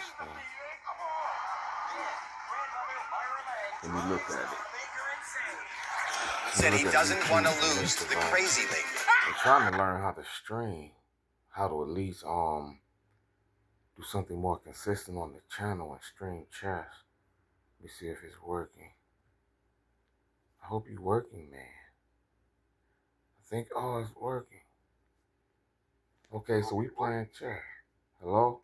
this thing. When you look at it. Said he doesn't want to lose to the crazy lady. I'm trying to learn how to stream. How to at least do something more consistent on the channel and stream chess. Let me see if it's working. I hope you're working, man. I think, it's working. Okay, so we playing chess. Hello?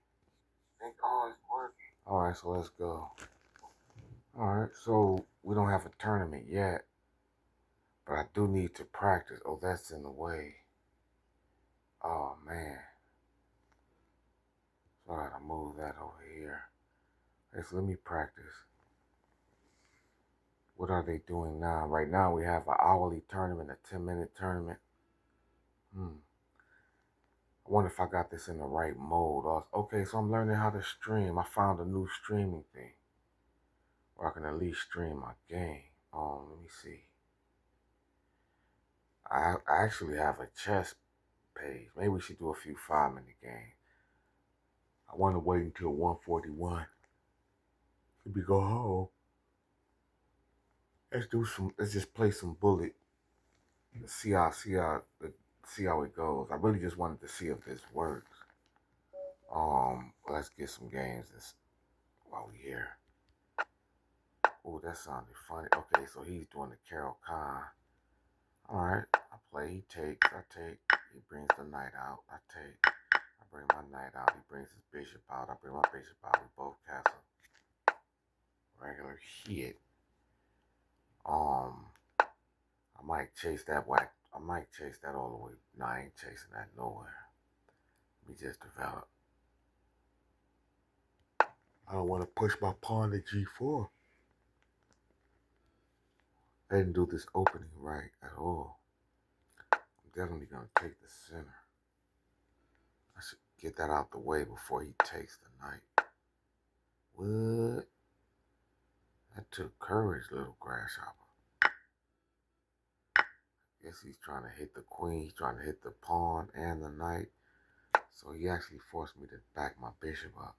I think, it's working. Alright, so let's go. Alright, so we don't have a tournament yet. But I do need to practice. Oh, that's in the way. Oh, man. So I gotta move that over here. Okay, so let me practice. What are they doing now? Right now we have an hourly tournament, a 10-minute tournament. I wonder if I got this in the right mode. Okay, so I'm learning how to stream. I found a new streaming thing where I can at least stream my game. Let me see. I actually have a chess page. Maybe we should do a few 5-minute games. I want to wait until 1:41. Let me go home. Let's just play some bullet. See how it goes. I really just wanted to see if this works. Let's get some games while we're here. Oh, that sounded funny. Okay, so he's doing the Carol Khan. Alright, I play, he takes, I take, he brings the knight out, I take, I bring my knight out, he brings his bishop out, I bring my bishop out, we both castle. Regular shit. I might chase that all the way. No, I ain't chasing that nowhere. Let me just develop. I don't want to push my pawn to G4. I didn't do this opening right at all. I'm definitely going to take the center. I should get that out the way before he takes the knight. What? That took courage, little grasshopper. Guess he's trying to hit the queen. He's trying to hit the pawn and the knight. So he actually forced me to back my bishop up.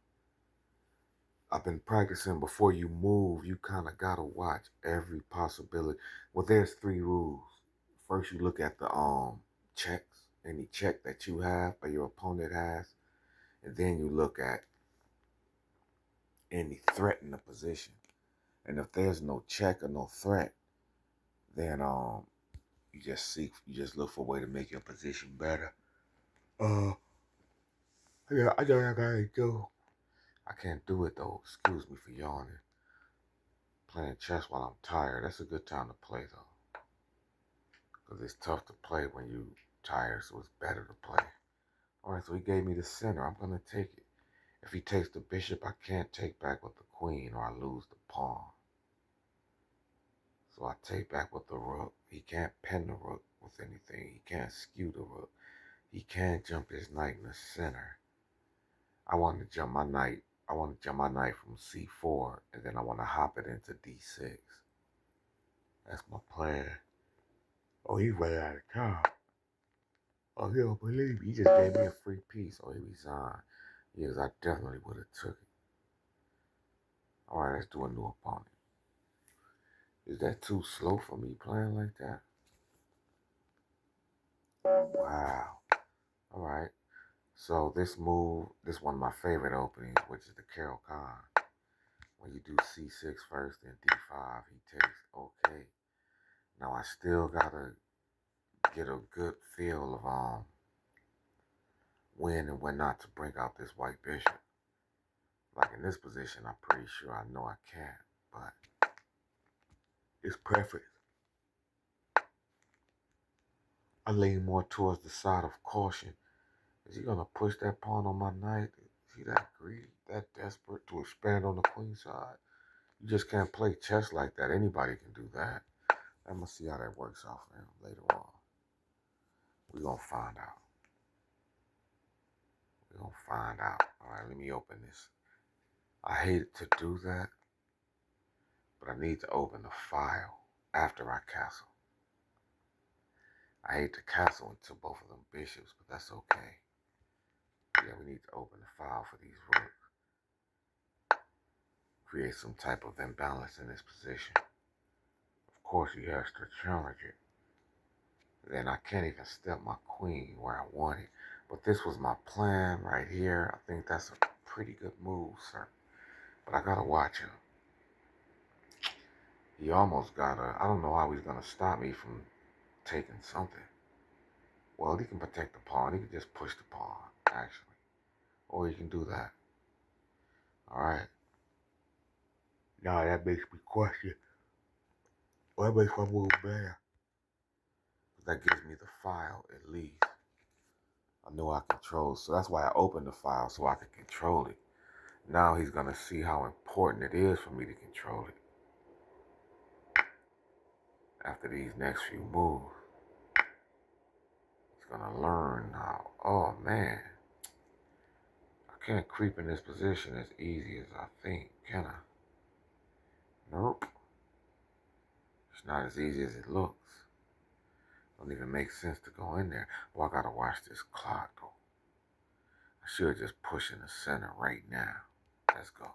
I've been practicing before you move. You kind of got to watch every possibility. Well, there's 3 rules. First, you look at the checks, any check that you have or your opponent has. And then you look at any threat in the position. And if there's no check or no threat, then you just look for a way to make your position better. Yeah, I know I gotta do. I can't do it though. Excuse me for yawning. Playing chess while I'm tired. That's a good time to play though. Because it's tough to play when you tired, so it's better to play. Alright, so he gave me the center. I'm gonna take it. If he takes the bishop, I can't take back with the queen or I lose the pawn. So I take back with the rook. He can't pin the rook with anything. He can't skew the rook. He can't jump his knight in the center. I want to jump my knight. I want to jump my knight from C4, and then I want to hop it into D6. That's my plan. Oh, he ran out of time. Oh, he don't believe me. He just gave me a free piece. Oh, he resigned. Yes, I definitely would have took it. All right, let's do a new opponent. Is that too slow for me playing like that? Wow. All right. So this one of my favorite openings, which is the Carol Khan. When you do C6 first, then D5, he takes. Okay. Now I still gotta get a good feel of when and when not to bring out this white bishop. Like in this position, I'm pretty sure I know I can't, but it's preference. I lean more towards the side of caution. Is he gonna push that pawn on my knight? Is he that greedy, that desperate to expand on the queen side? You just can't play chess like that. Anybody can do that. I'm gonna see how that works out for him later on. We're gonna find out. We're gonna find out. All right, let me open this. I hate to do that, but I need to open the file after I castle. I hate to castle into both of them bishops, but that's okay. Yeah, we need to open the file for these rooks. create some type of imbalance in this position. Of course, he has to challenge it. Then I can't even step my queen where I want it. But this was my plan right here. I think that's a pretty good move, sir. But I gotta watch him. He almost gotta, I don't know how he's gonna stop me from taking something. Well, he can protect the pawn. He can just push the pawn, actually. Or he can do that. Alright. Now that makes me question. Well, that makes my move bad. That gives me the file, at least. I know I control, so that's why I opened the file, so I can control it. Now he's going to see how important it is for me to control it. After these next few moves, he's going to learn how, oh man, I can't creep in this position as easy as I think, can I? Nope. It's not as easy as it looks. Don't even make sense to go in there. Well, I got to watch this clock, though. I should just push in the center right now. Let's go.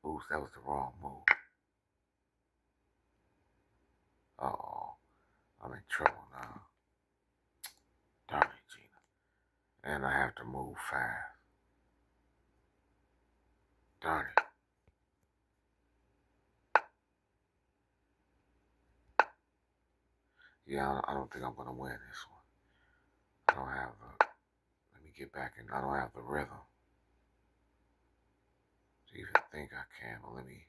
Oops, that was the wrong move. Uh-oh. I'm in trouble now. Darn it, Gina. And I have to move fast. Darn it. Yeah, I don't think I'm going to win this one. I don't have the... Let me get back in. I don't have the rhythm to even think I can, but let me...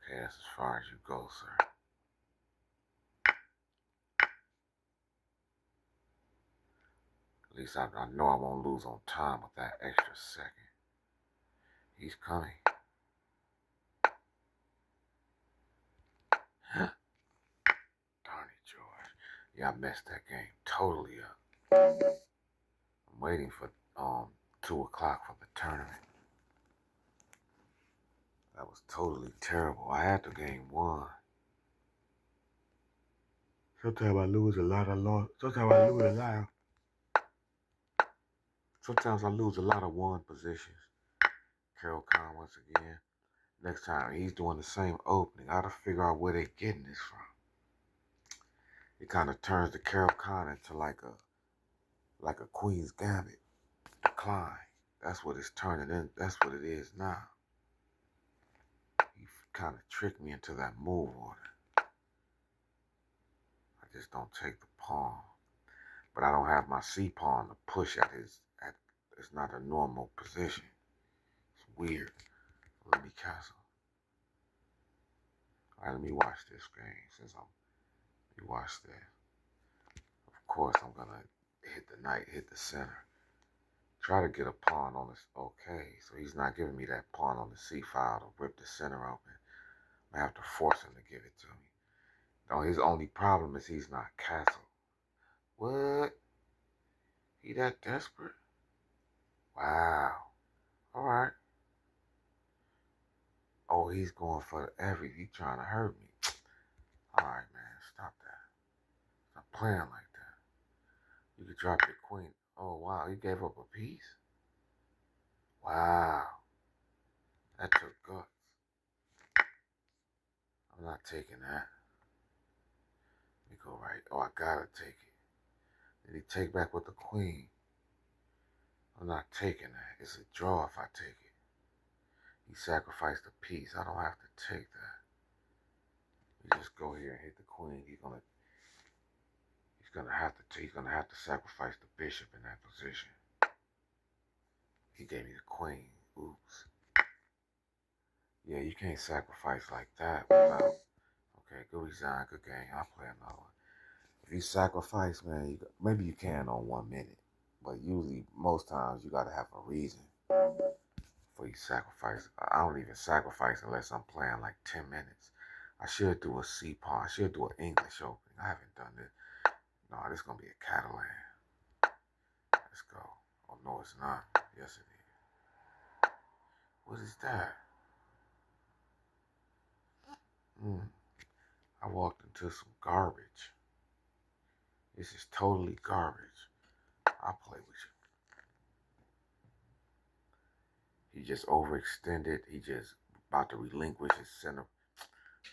Okay, that's as far as you go, sir. At least I know I won't lose on time with that extra second. He's coming. Darn it, George. Yeah, I messed that game totally up. I'm waiting for 2 o'clock for the tournament. That was totally terrible. I had the game won. Sometimes I lose a lot of loss. Sometimes I lose a lot. Sometimes I lose a lot of won positions. Carol Khan once again. Next time he's doing the same opening. I gotta figure out where they're getting this from. It kind of turns the Carol Khan into like a Queen's Gambit. Decline. That's what it's turning in. That's what it is now. He kind of tricked me into that move order. I just don't take the pawn. But I don't have my C pawn to push at it's not a normal position. It's weird. Let me castle. Alright, let me watch this game let me watch that. Of course I'm gonna hit the knight, hit the center. Try to get a pawn on this. Okay, so he's not giving me that pawn on the C file to rip the center open. I have to force him to give it to me. No, his only problem is he's not castled. What? He that desperate? Wow. Alright. Oh, he's going for everything. He's trying to hurt me. Alright, man. Stop that. Stop playing like that. You could drop your queen. Oh, wow. He gave up a piece? Wow. That took guts. I'm not taking that. Let me go right. Oh, I gotta take it. Did he take back with the queen? I'm not taking that. It's a draw if I take it. He sacrificed a piece. I don't have to take that. You just go here and hit the queen. He's gonna have to sacrifice the bishop in that position. He gave me the queen. Oops. Yeah, you can't sacrifice like that without. Okay, good resign, good game. I'll play another one. If you sacrifice, man, maybe you can on 1 minute, but usually, most times, you gotta have a reason for you sacrifice. I don't even sacrifice unless I'm playing like 10 minutes. I should do a C pawn. I should do an English opening. I haven't done this. No, this is gonna be a Catalan. Let's go. Oh no, it's not. Yes, it is. What is that? I walked into some garbage. This is totally garbage. I'll play with you. He just overextended. He just about to relinquish his center.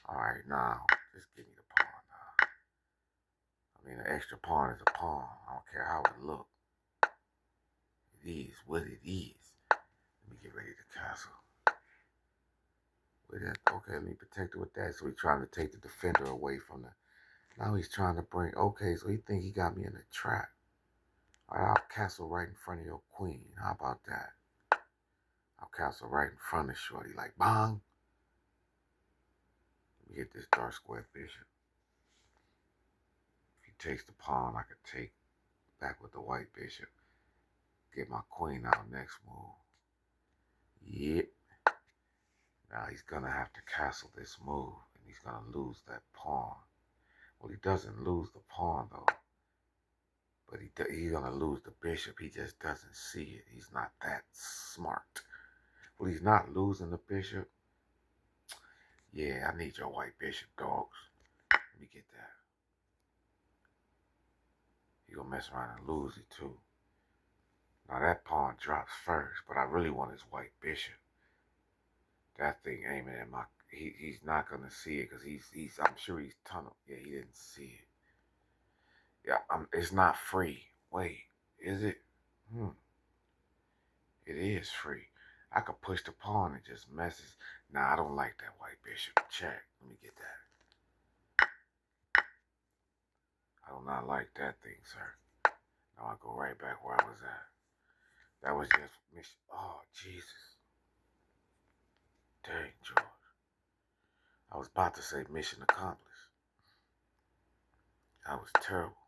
All right, now, just give me the pawn now. I mean, an extra pawn is a pawn. I don't care how it looks. It is what it is. Let me get ready to castle. With that, okay, let me protect it with that. So he's trying to take the defender away from the... Now he's trying to bring... Okay, so he think he got me in a trap. All right, I'll castle right in front of your queen. How about that? I'll castle right in front of Shorty. Like, bang. Let me get this dark square bishop. If he takes the pawn, I could take back with the white bishop. Get my queen out next move. Yep. Now he's going to have to castle this move. And he's going to lose that pawn. Well, he doesn't lose the pawn, though. But he's going to lose the bishop. He just doesn't see it. He's not that smart. Well, he's not losing the bishop. Yeah, I need your white bishop, dogs. Let me get that. He gonna mess around and lose it, too. Now, that pawn drops first, but I really want his white bishop. That thing aiming at my... He's not gonna see it, because I'm sure he's tunneled. Yeah, he didn't see it. Yeah, it's not free. Wait, is it? It is free. I could push the pawn and just messes. Nah, I don't like that white bishop. Check. Let me get that. I do not like that thing, sir. Now I go right back where I was at. That was just mission. Oh, Jesus. Dang, George. I was about to say mission accomplished. That was terrible.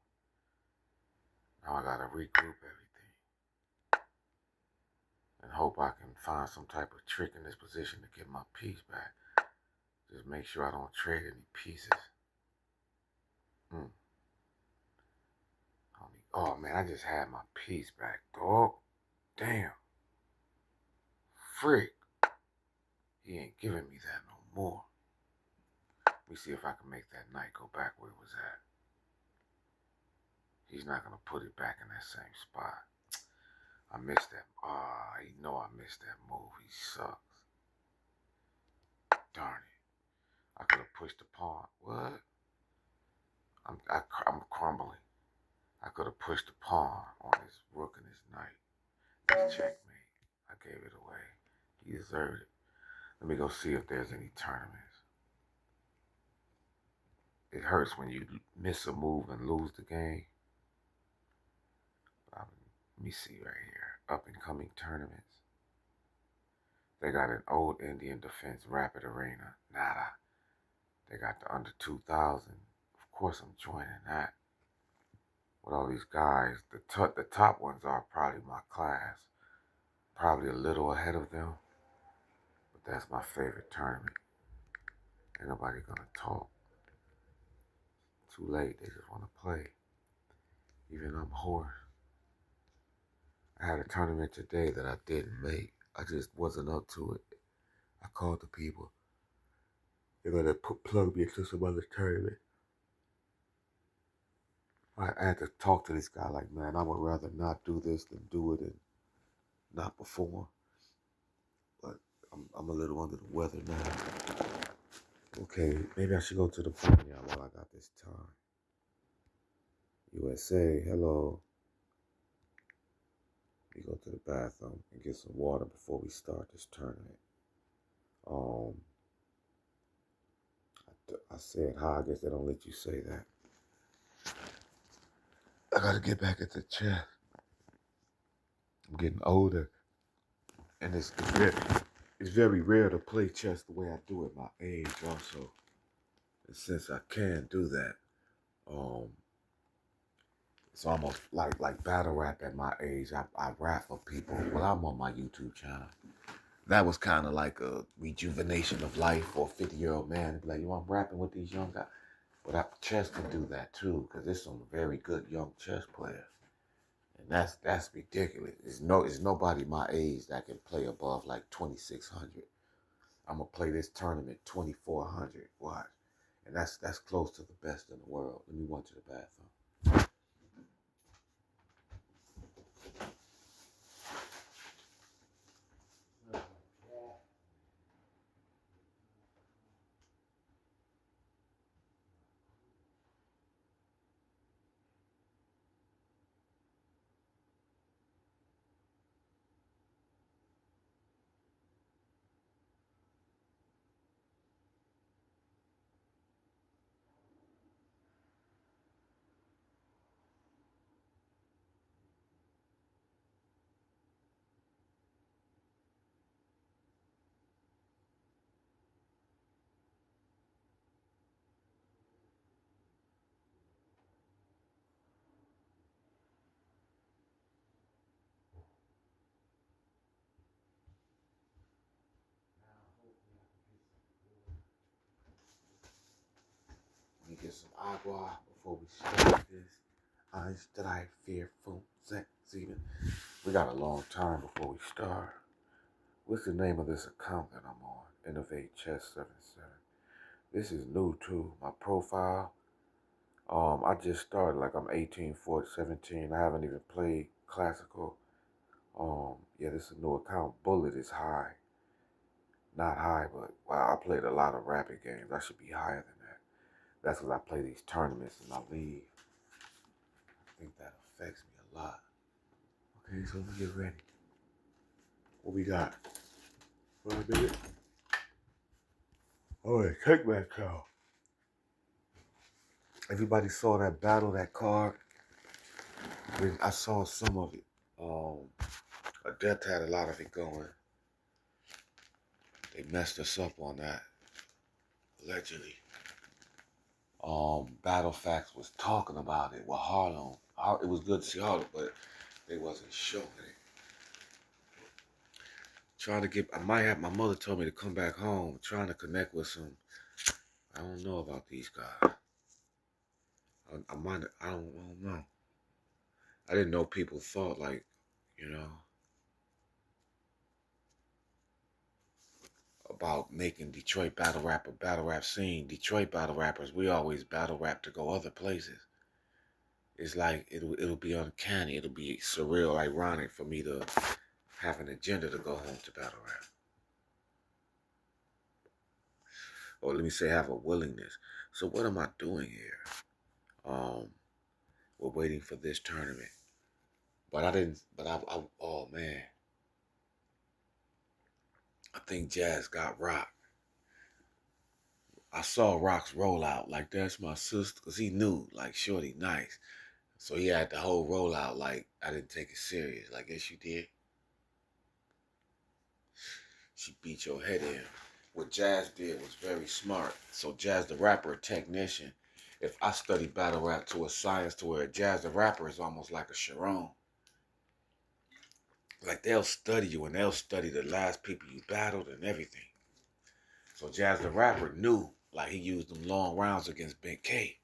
Now I gotta regroup everything. And hope I can find some type of trick in this position to get my piece back. Just make sure I don't trade any pieces. Oh, man, I just had my piece back, dog. Damn. Frick. He ain't giving me that no more. Let me see if I can make that knight go back where it was at. He's not going to put it back in that same spot. I missed that. You know I missed that move. He sucks. Darn it. I could have pushed the pawn. What? I'm crumbling. I could have pushed the pawn on his rook and his knight. That's checkmate. I gave it away. He deserved it. Let me go see if there's any tournaments. It hurts when you miss a move and lose the game. Let me see right here. Up and coming tournaments. They got an old Indian defense rapid arena. Nada. They got the under 2000. Of course I'm joining that. With all these guys. The top ones are probably my class. Probably a little ahead of them. But that's my favorite tournament. Ain't nobody gonna talk. Too late. They just want to play. Even I'm hoarse. I had a tournament today that I didn't make. I just wasn't up to it. I called the people. They're going to plug me into some other tournament. I had to talk to this guy like, man, I would rather not do this than do it and not perform. But I'm a little under the weather now. Okay, maybe I should go to the phone while I got this time. USA, hello. We go to the bathroom and get some water before we start this tournament. I said hi. I guess they don't let you say that. I gotta get back at the chess. I'm getting older, and it's very rare to play chess the way I do at my age. Also, and since I can do that, it's almost like battle rap at my age. I rap for people. Well, I'm on my YouTube channel. That was kind of like a rejuvenation of life for a 50-year-old man. Like, I'm rapping with these young guys. But chess can do that too, because there's some very good young chess players. And that's ridiculous. There's nobody my age that can play above like 2600. I'm gonna play this tournament 2,400. Watch, and that's close to the best in the world. Let me run to the bathroom. Let me get some agua before we start this. Eyes that I fear from sex even. We got a long time before we start. What's the name of this account that I'm on? N.O.vate Chess 77. This is new too. My profile. I just started like I'm 18, 14, 17. I haven't even played classical. Yeah, this is a new account. Bullet is high. Not high, but wow, I played a lot of rapid games. I should be higher than that. That's because I play these tournaments and I leave. I think that affects me a lot. Okay, so let me get ready. What we got? 5 minutes? Oh, yeah, take that cow. Everybody saw that battle, that card. I saw some of it. Adept had a lot of it going. They messed us up on that, allegedly. Battle Facts was talking about it with Harlem. It was good to see Harlem, but they wasn't showing it. Trying to get, I might have, my mother told me to come back home, trying to connect with some, I don't know about these guys. I don't know. I didn't know people thought like, you know, about making Detroit battle rap scene. Detroit battle rappers, we always battle rap to go other places. It's like, it'll be uncanny. It'll be surreal, ironic for me to have an agenda to go home to battle rap. Or let me say have a willingness. So what am I doing here? We're waiting for this tournament. Oh man. I think Jazz got Rock. I saw Rock's rollout, like that's my sister, because he knew, like, shorty nice. So he had the whole rollout, like, I didn't take it serious. Like, yes, you did. She beat your head in. What Jazz did was very smart. So Jazz the rapper, a technician. If I study battle rap to a science to where Jazz the rapper is almost like a Sharon. Like, they'll study you and they'll study the last people you battled and everything. So Jazz the rapper knew, like, he used them long rounds against Big K.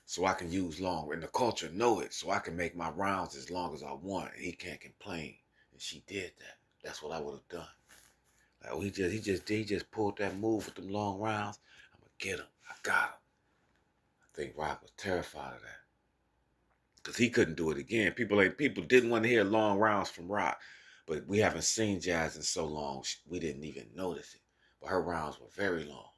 So I can use long, and the culture know it, so I can make my rounds as long as I want, and he can't complain. And she did that. That's what I would have done. Like, oh, he just pulled that move with them long rounds. I'm gonna get him. I got him. I think Rock was terrified of that, cause he couldn't do it again. People didn't want to hear long rounds from Rock, but we haven't seen Jazz in so long, we didn't even notice it. But her rounds were very long.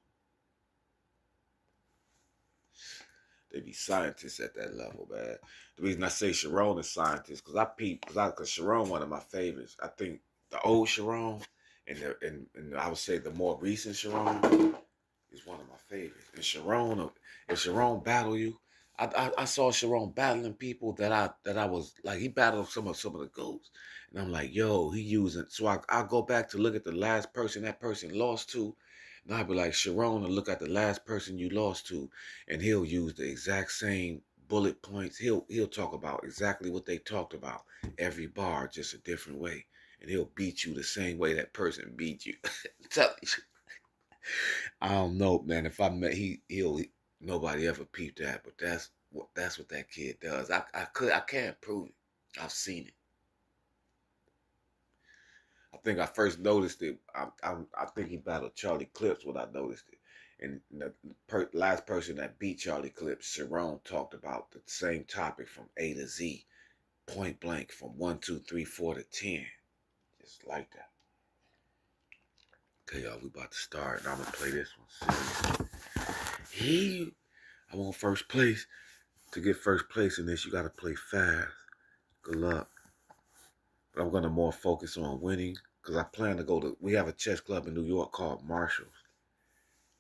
They be scientists at that level, man. The reason I say Sharon is scientist, because Sharon one of my favorites. I think the old Sharon and I would say the more recent Sharon is one of my favorites. And Sharon, if Sharon battle you, I saw Sharon battling people that I was like, he battled some of the goats, and I'm like, yo, he using. So I go back to look at the last person that person lost to, and I'll be like, Sharon, to look at the last person you lost to, and he'll use the exact same bullet points. He'll talk about exactly what they talked about, every bar, just a different way, and he'll beat you the same way that person beat you. Tell you. I don't know, man. If I met nobody ever peeped that, but that's what that kid does. I can't prove it. I've seen it. I think I first noticed it. I think he battled Charlie Clips when I noticed it. And the last person that beat Charlie Clips, Sharon, talked about the same topic from A to Z, point blank, from 1, 2, 3, 4 to 10. Just like that. Okay, y'all, we about to start. And I'm going to play this one serious. I want first place. To get first place in this, you got to play fast. Good luck. But I'm going to more focus on winning because I plan to go to, we have a chess club in New York called Marshall's.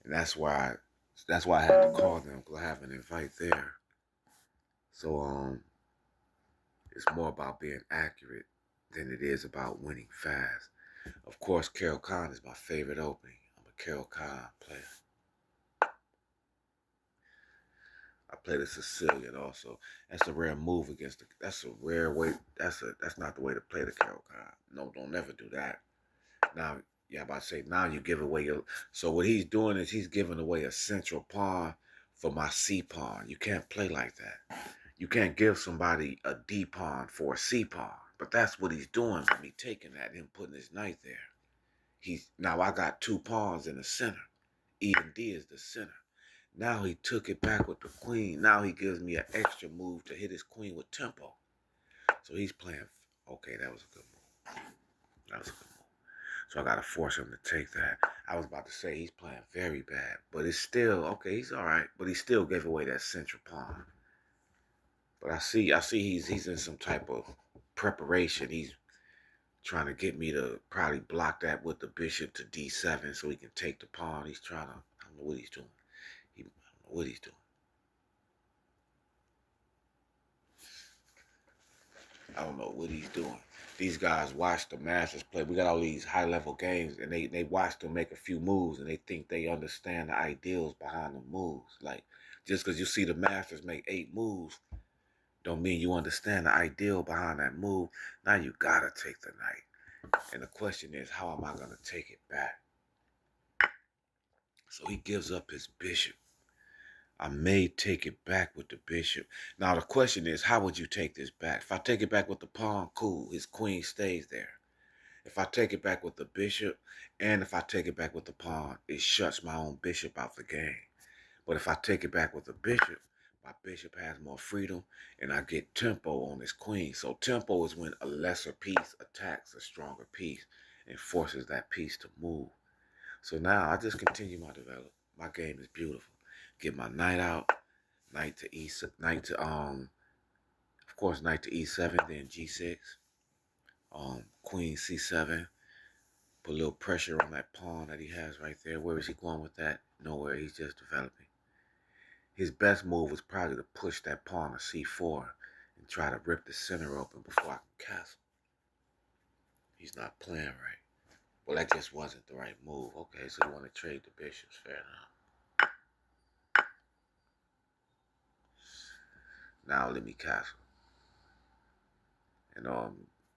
And that's why I had to call them, because I have an invite there. So it's more about being accurate than it is about winning fast. Of course, Carol Khan is my favorite opening. I'm a Carol Khan player. I play the Sicilian also. That's a rare move against that's a rare way. That's not the way to play the Carol Khan. No, don't never do that. Now, yeah, I'm about to say, now you give away your... So what he's doing is he's giving away a central pawn for my C pawn. You can't play like that. You can't give somebody a D pawn for a C pawn. But that's what he's doing by me taking that and him putting his knight there. Now I got 2 pawns in the center. E and D is the center. Now he took it back with the queen. Now he gives me an extra move to hit his queen with tempo. So he's playing... Okay, that was a good move. That was a good move. So I got to force him to take that. I was about to say he's playing very bad. But it's still... Okay, he's all right. But he still gave away that central pawn. But I see he's in some type of preparation. He's trying to get me to probably block that with the bishop to D7 so he can take the pawn. He's trying to... I don't know what he's doing. I don't know what he's doing. I don't know what he's doing. These guys watch the Masters play. We got all these high-level games, and they watch them make a few moves, and they think they understand the ideals behind the moves. Like, just because you see the Masters make 8 moves, don't mean you understand the ideal behind that move. Now you got to take the knight. And the question is, how am I going to take it back? So he gives up his bishop. I may take it back with the bishop. Now, the question is, how would you take this back? If I take it back with the pawn, cool. His queen stays there. If I take it back with the bishop, and if I take it back with the pawn, it shuts my own bishop out the game. But if I take it back with the bishop, my bishop has more freedom, and I get tempo on his queen. So tempo is when a lesser piece attacks a stronger piece and forces that piece to move. So now I just continue my development. My game is beautiful. Get my knight out, knight to E7, of course, knight to E7, then G6, queen C7. Put a little pressure on that pawn that he has right there. Where is he going with that? Nowhere. He's just developing. His best move was probably to push that pawn to C4 and try to rip the center open before I can castle. He's not playing right. Well, that just wasn't the right move. Okay, so you want to trade the bishops. Fair enough. Now let me castle. And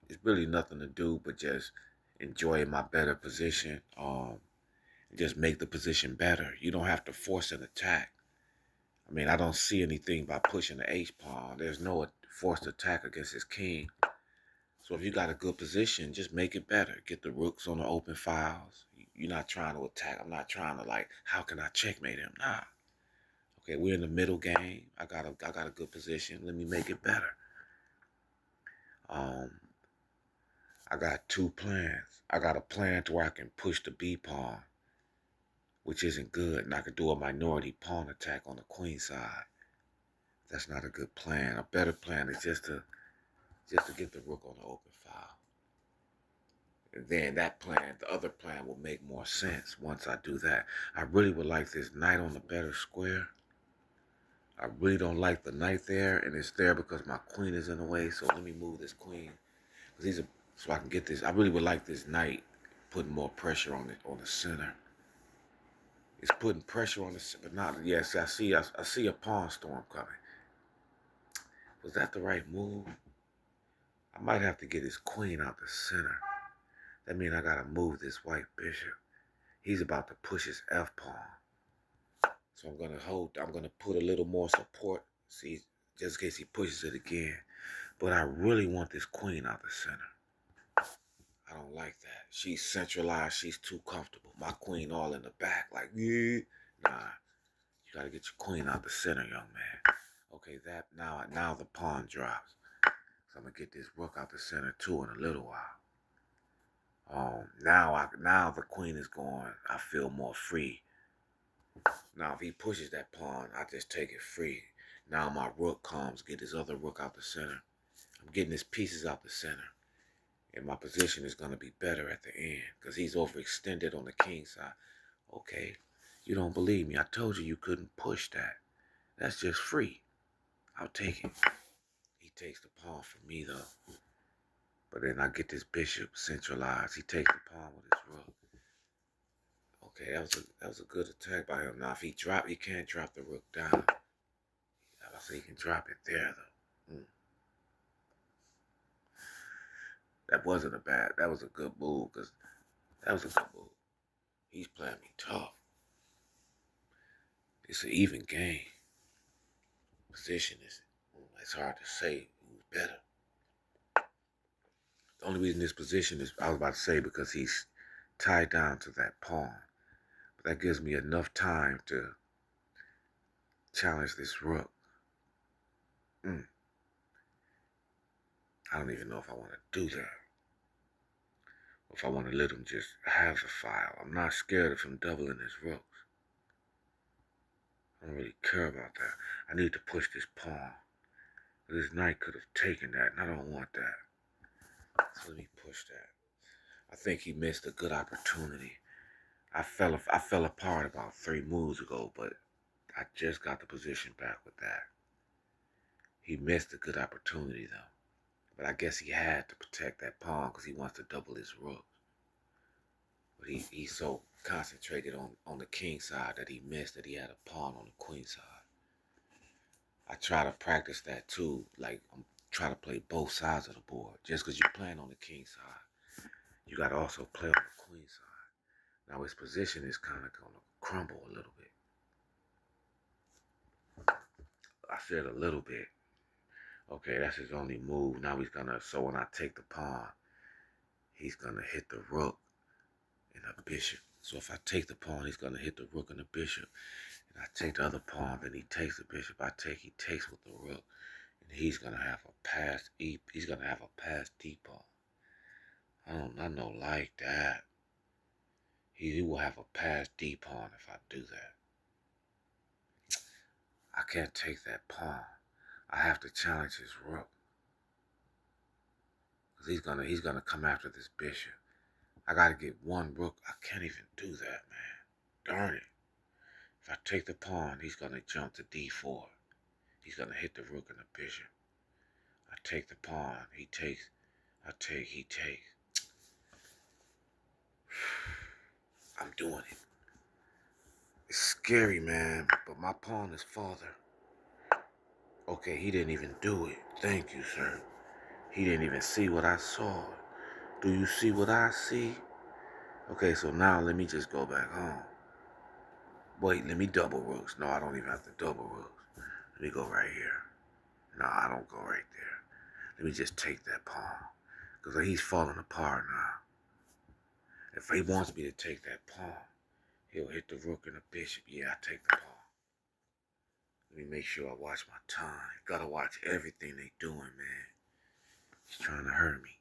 it's really nothing to do but just enjoy my better position. Just make the position better. You don't have to force an attack. I mean, I don't see anything by pushing the H-pawn. There's no forced attack against his king. So if you got a good position, just make it better. Get the rooks on the open files. You're not trying to attack. I'm not trying to, like, how can I checkmate him? Nah. Okay, we're in the middle game. I got a good position. Let me make it better. I got 2 plans. I got a plan to where I can push the B pawn, which isn't good, and I could do a minority pawn attack on the queen side. That's not a good plan. A better plan is just to get the rook on the open file. And then that plan, the other plan, will make more sense once I do that. I really would like this knight on the better square. I really don't like the knight there, and it's there because my queen is in the way. So let me move this queen, so I can get this. I really would like this knight putting more pressure on the center. It's putting pressure on the center, but not. Yes, I see a pawn storm coming. Was that the right move? I might have to get his queen out the center. That means I gotta move this white bishop. He's about to push his F pawn. So I'm gonna put a little more support, see, just in case he pushes it again. But I really want this queen out the center. I don't like that. She's centralized. She's too comfortable. My queen all in the back, like, yeah. Nah, you gotta get your queen out the center, young man. Okay, that now the pawn drops. So I'm gonna get this rook out the center too in a little while. Now the queen is going. I feel more free. Now if he pushes that pawn, I just take it free. Now my rook comes, get his other rook out the center. I'm getting his pieces out the center. And my position is going to be better at the end because he's overextended on the king side. Okay, you don't believe me. I told you couldn't push that. That's just free. I'll take it. He takes the pawn from me, though. But then I get this bishop centralized. He takes the pawn with his rook. Okay, that was a good attack by him. Now, if he can't drop the rook down. I say he can drop it there, though. That was a good move, because that was a good move. He's playing me tough. It's an even game. Position it's hard to say who's better. The only reason this position is, I was about to say, because he's tied down to that pawn. But that gives me enough time to challenge this rook. I don't even know if I want to do that. Or if I want to let him just have the file. I'm not scared of him doubling his rooks. I don't really care about that. I need to push this pawn. This knight could have taken that, and I don't want that. So let me push that. I think he missed a good opportunity. I fell apart about 3 moves ago, but I just got the position back with that. He missed a good opportunity, though. But I guess he had to protect that pawn because he wants to double his rooks. But he's so concentrated on the king side that he missed that he had a pawn on the queen side. I try to practice that too. Like, I'm trying to play both sides of the board. Just because you're playing on the king side, you got to also play on the queen side. Now his position is kind of going to crumble a little bit. I said a little bit. Okay, that's his only move. Now so when I take the pawn, he's going to hit the rook and a bishop. So if I take the pawn, he's going to hit the rook and the bishop. And I take the other pawn, then he takes the bishop. He takes with the rook. And he's going to have a passed D pawn. I don't like that. He will have a passed D pawn if I do that. I can't take that pawn. I have to challenge his rook. Because he's gonna come after this bishop. I gotta get one rook. I can't even do that, man. Darn it. If I take the pawn, he's gonna jump to D4. He's gonna hit the rook and the bishop. I take the pawn. He takes. He takes. I'm doing it. It's scary, man, but my pawn is farther. Okay, he didn't even do it. Thank you, sir. He didn't even see what I saw. Do you see what I see? Okay, so now let me just go back home. Wait, let me double rooks. No, I don't even have to double rooks. Let me go right here. No, I don't go right there. Let me just take that pawn. Because he's falling apart now. If he wants me to take that pawn, he'll hit the rook and the bishop. Yeah, I take the pawn. Let me make sure I watch my time. Gotta watch everything they doing, man. He's trying to hurt me.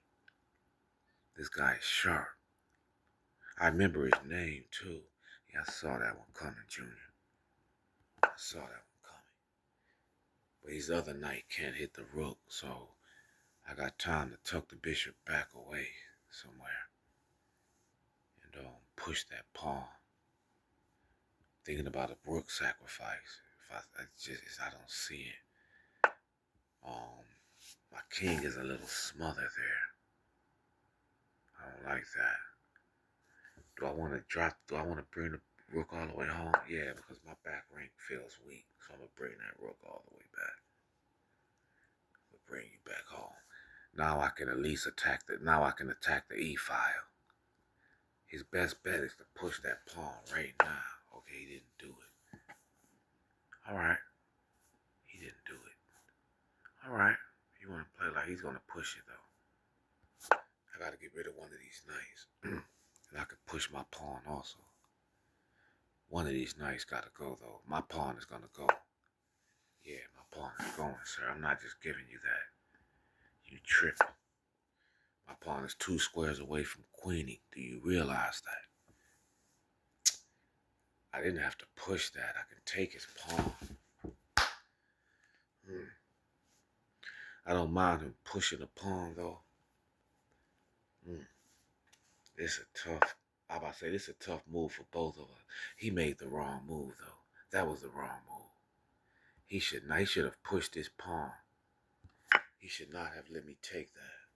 This guy is sharp. I remember his name, too. Yeah, I saw that one coming, Junior. I saw that one coming. But his other knight can't hit the rook, so I got time to tuck the bishop back away somewhere. And push that pawn. Thinking about a rook sacrifice. I don't see it. My king is a little smothered there. I don't like that. Do I want to bring the rook all the way home? Yeah, because my back rank feels weak. So I'm going to bring that rook all the way back. I'm going to bring you back home. Now I can at least attack the E file. His best bet is to push that pawn right now. Okay, he didn't do it. Alright. He didn't do it. Alright. You want to play like he's going to push it, though. I I gotta get rid of one of these knights. And I can push my pawn also. One of these knights gotta go though. My pawn is gonna go. Yeah, my pawn is going, sir. I'm not just giving you that. You tripping. My pawn is 2 squares away from queening. Do you realize that? I didn't have to push that. I can take his pawn. I don't mind him pushing a pawn though. This a tough, I'm about to say this is a tough move for both of us. He made the wrong move though. That was the wrong move. He should have pushed his pawn. He should not have let me take that.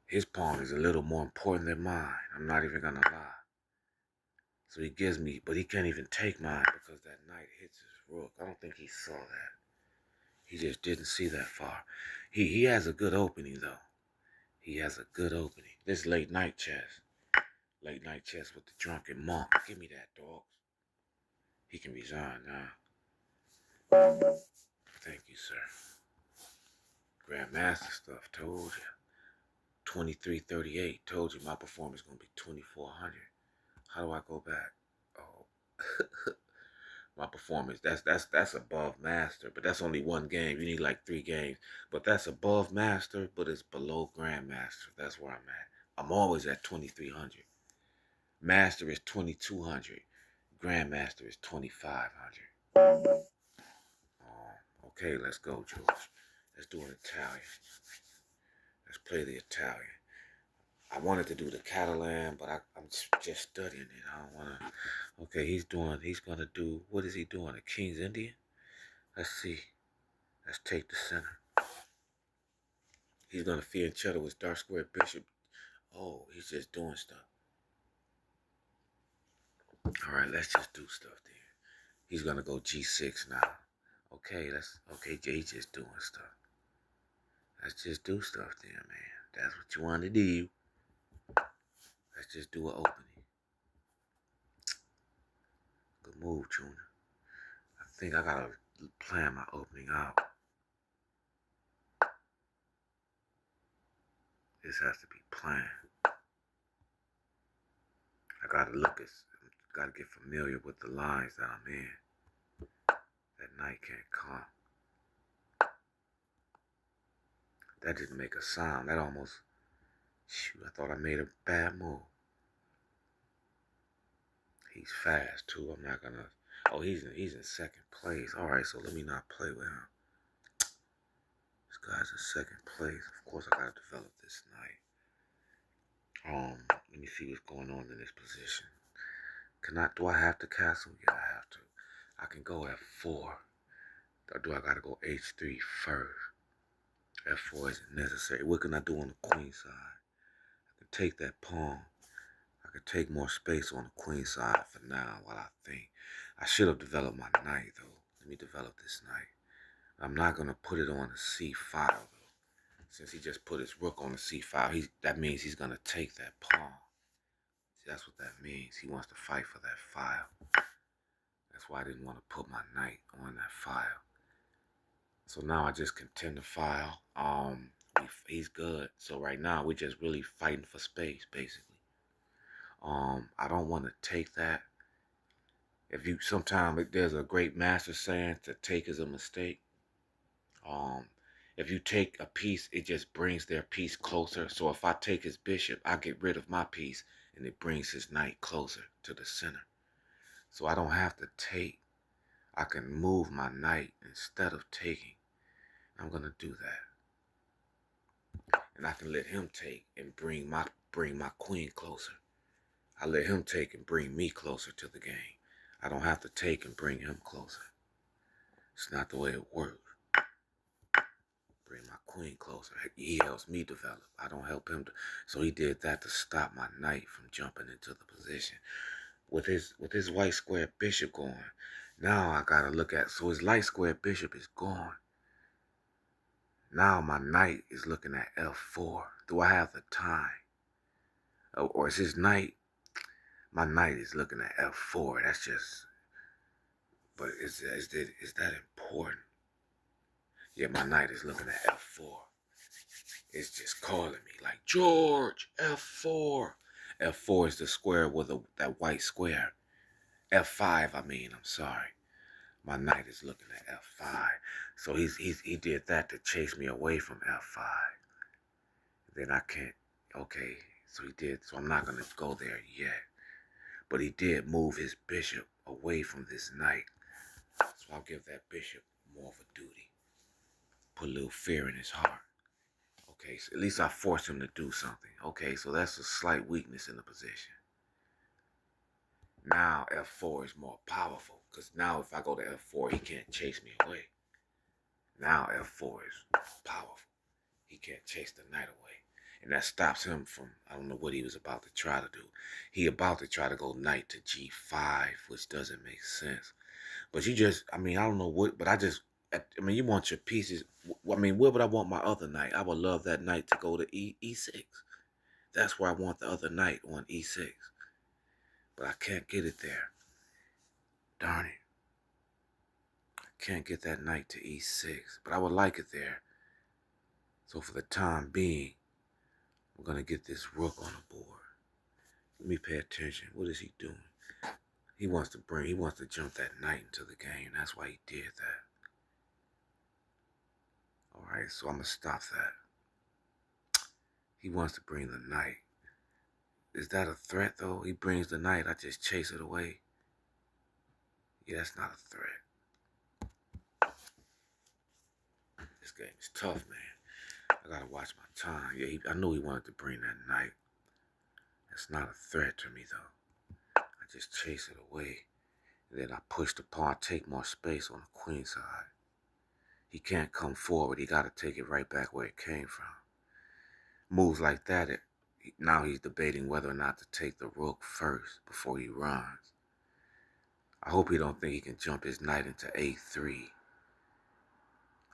His pawn is a little more important than mine. I'm not even gonna lie. So he gives me, but he can't even take mine because that knight hits his rook. I don't think he saw that. He just didn't see that far. He has a good opening though. He has a good opening. This late night chess. Late night chess with the drunken monk. Give me that, dogs. He can resign now. Thank you, sir. Grandmaster stuff, told you. 2338, told you my performance is going to be 2400. How do I go back? Oh, my performance, that's above master, but that's only one game. You need like 3 games. But that's above master, but it's below grandmaster. That's where I'm at. I'm always at 2300. Master is 2200. Grandmaster is 2500. Okay, let's go, George. Let's do an Italian. Let's play the Italian. I wanted to do the Catalan, but I'm just studying it. I don't want to. Okay, he's going to do, what is he doing? A King's Indian? Let's see. Let's take the center. He's going to fianchetto his dark square bishop. Oh, he's just doing stuff. All right, let's just do stuff then. He's going to go G6 now. Okay, he's just doing stuff. Let's just do stuff then, man. That's what you want to do. Let's just do an opening. Good move, Junior. I think I gotta plan my opening out. This has to be planned. I gotta get familiar with the lines that I'm in. That knight can't come. That didn't make a sound. That almost, shoot, I thought I made a bad move. He's fast too. I'm not gonna, oh, he's in second place. All right, so let me not play with him. This guy's in second place. Of course, I gotta develop this knight. Let me see what's going on in this position. Do I have to castle? Yeah, I have to. I can go F4. Or do I gotta go H3 first? F4 isn't necessary. What can I do on the queen side? I can take that pawn. I can take more space on the queen side for now while I think. I should have developed my knight though. Let me develop this knight. I'm not gonna put it on the C file though. Since he just put his rook on the C file, that means he's gonna take that pawn. See, that's what that means. He wants to fight for that file. That's why I didn't want to put my knight on that file. So now I just contend the file. He's good. So right now we're just really fighting for space, basically. I don't want to take that. Sometimes there's a great master saying to take is a mistake. If you take a piece, it just brings their piece closer. So if I take his bishop, I get rid of my piece, and it brings his knight closer to the center. So I don't have to take. I can move my knight instead of taking. I'm gonna do that, and I can let him take and bring my queen closer. I let him take and bring me closer to the game. I don't have to take and bring him closer. It's not the way it works. Bring my queen closer. He helps me develop. I don't help him. So he did that to stop my knight from jumping into the position. With his white square bishop going, now I gotta look at. So his light square bishop is gone. Now my knight is looking at F4. Do I have the time? Or is his knight? My knight is looking at F4. That's just. But is that important? Yeah, my knight is looking at F4. It's just calling me like, George, F4. F4 is the square with that white square. F5, I mean, I'm sorry. My knight is looking at F5. So he did that to chase me away from F5. Then I can't, okay, so he did, so I'm not going to go there yet. But he did move his bishop away from this knight. So I'll give that bishop more of a duty. Put a little fear in his heart. Okay, so at least I forced him to do something. Okay, so that's a slight weakness in the position. Now F4 is more powerful, because now if I go to F4, he can't chase me away. Now F4 is powerful. He can't chase the knight away. And that stops him from, I don't know what he was about to try to do. He about to try to go knight to G5, which doesn't make sense. But you just, I mean, I don't know what, but I mean, you want your pieces. I mean, where would I want my other knight? I would love that knight to go to E6. That's where I want the other knight, on E6. But I can't get it there. Darn it. I can't get that knight to E6, but I would like it there. So for the time being, we're going to get this rook on the board. Let me pay attention. What is he doing? He wants to jump that knight into the game. That's why he did that. All right, so I'm going to stop that. He wants to bring the knight. Is that a threat, though? He brings the knight. I just chase it away. Yeah, that's not a threat. This game is tough, man. I got to watch my time. Yeah, I knew he wanted to bring that knight. That's not a threat to me, though. I just chase it away. And then I push the pawn, take more space on the queen side. He can't come forward. He got to take it right back where it came from. Moves like that, now he's debating whether or not to take the rook first before he runs. I hope he don't think he can jump his knight into A3.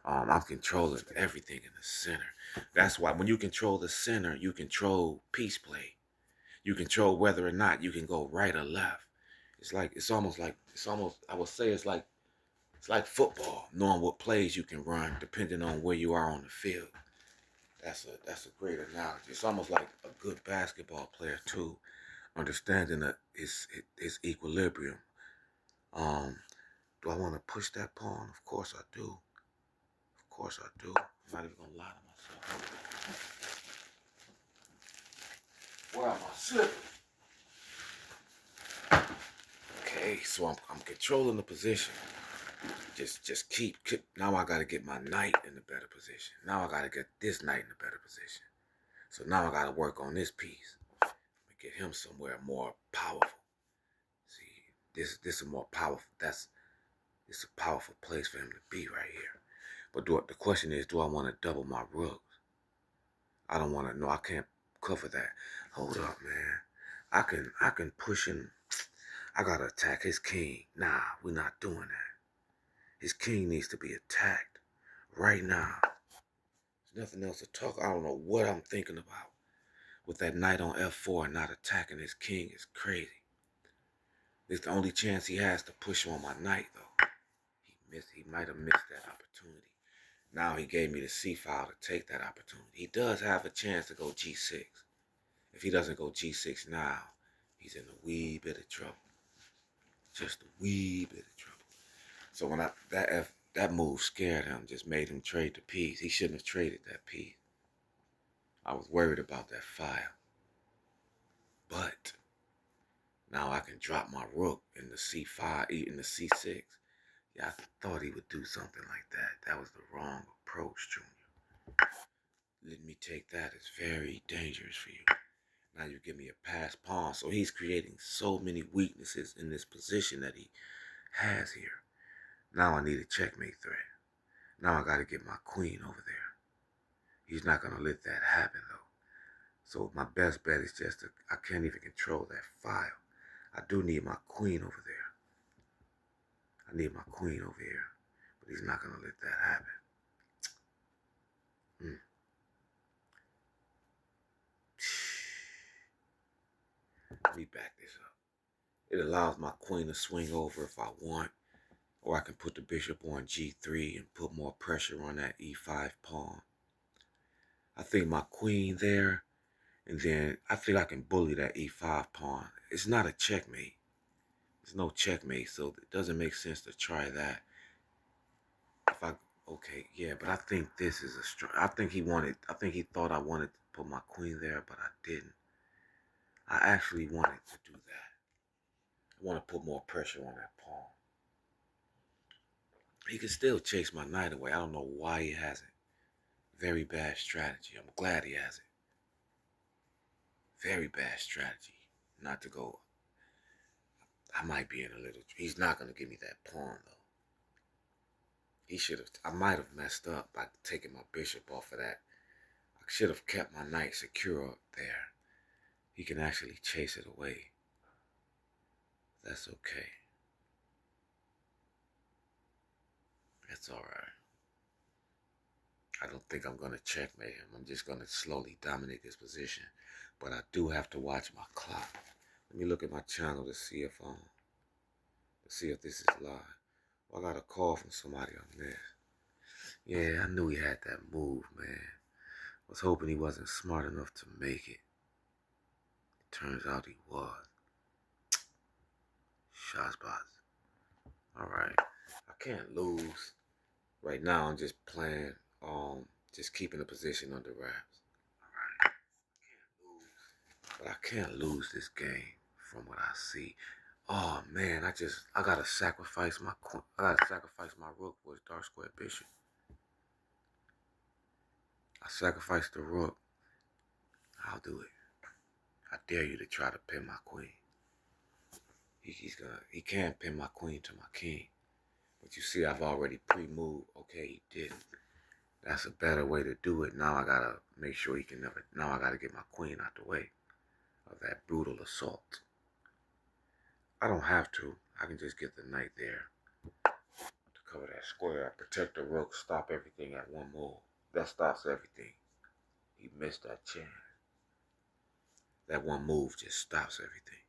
I'm controlling everything in the center. That's why when you control the center, you control piece play. You control whether or not you can go right or left. It's almost, I would say it's like football, knowing what plays you can run depending on where you are on the field. That's a great analogy. It's almost like a good basketball player too, understanding that his equilibrium. Do I want to push that pawn? Of course I do. Of course I do. I'm not even gonna lie to myself. Where am I slipping? Okay, so I'm controlling the position. Just keep. Now I gotta get my knight in a better position. Now I gotta get this knight in a better position. So now I gotta work on this piece. Get him somewhere more powerful. See, this is more powerful. It's a powerful place for him to be right here. But the question is, do I want to double my rooks? I don't want to. No, I can't cover that. Hold up, man. I can push him. I gotta attack his king. Nah, we're not doing that. His king needs to be attacked right now. There's nothing else to talk. I don't know what I'm thinking about. With that knight on F4 and not attacking his king is crazy. It's the only chance he has to push on my knight, though. He might have missed that opportunity. Now he gave me the C file to take that opportunity. He does have a chance to go G6. If he doesn't go G6 now, he's in a wee bit of trouble. Just a wee bit of trouble. So when that move scared him, just made him trade the piece. He shouldn't have traded that piece. I was worried about that file. But now I can drop my rook in the C5, in the C6. Yeah, I thought he would do something like that. That was the wrong approach, Junior. Let me take that. It's very dangerous for you. Now you give me a pass pawn. So he's creating so many weaknesses in this position that he has here. Now I need a checkmate threat. Now I got to get my queen over there. He's not going to let that happen, though. So my best bet is just I can't even control that file. I do need my queen over there. I need my queen over here. But he's not going to let that happen. Let me back this up. It allows my queen to swing over if I want. Or I can put the bishop on G3 and put more pressure on that E5 pawn. I think my queen there, and then I think I can bully that e5 pawn. It's not a checkmate. There's no checkmate, so it doesn't make sense to try that. If I, okay, yeah, but I think this is a strong. I think he thought I wanted to put my queen there, but I didn't. I actually wanted to do that. I want to put more pressure on that pawn. He can still chase my knight away. I don't know why he hasn't. Very bad strategy. I'm glad he has it. Very bad strategy. Not to go. I might be in a little. He's not going to give me that pawn, though. He should have. I might have messed up by taking my bishop off of that. I should have kept my knight secure there. He can actually chase it away. That's okay. That's all right. I don't think I'm going to checkmate him. I'm just going to slowly dominate this position. But I do have to watch my clock. Let me look at my channel to see if this is live. Well, I got a call from somebody on this. Yeah, I knew he had that move, man. I was hoping he wasn't smart enough to make it. Turns out he was. Shotspots. All right. I can't lose. Right now, I'm just playing, just keeping the position under wraps. All right. But I can't lose this game from what I see. Oh man, I gotta sacrifice my rook for his dark square bishop. I sacrificed the rook. I'll do it. I dare you to try to pin my queen. He can't pin my queen to my king. But you see, I've already pre-moved. Okay, he didn't. That's a better way to do it. Now I gotta make sure he can never. Now I gotta get my queen out the way of that brutal assault. I don't have to. I can just get the knight there to cover that square. Protect the rook. Stop everything at one move. That stops everything. He missed that chance. That one move just stops everything.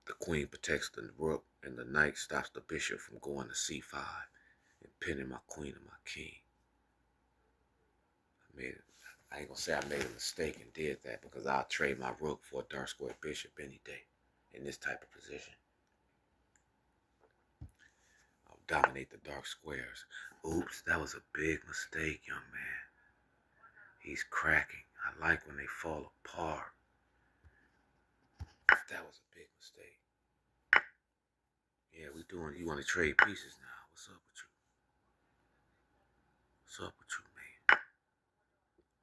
The queen protects the rook, and the knight stops the bishop from going to c5 and pinning my queen and my king. I ain't gonna say I made a mistake and did that, because I'll trade my rook for a dark square bishop any day in this type of position. I'll dominate the dark squares. Oops, that was a big mistake, young man. He's cracking. I like when they fall apart. That was a big mistake. Yeah, you want to trade pieces now. What's up with you? What's up with you, man?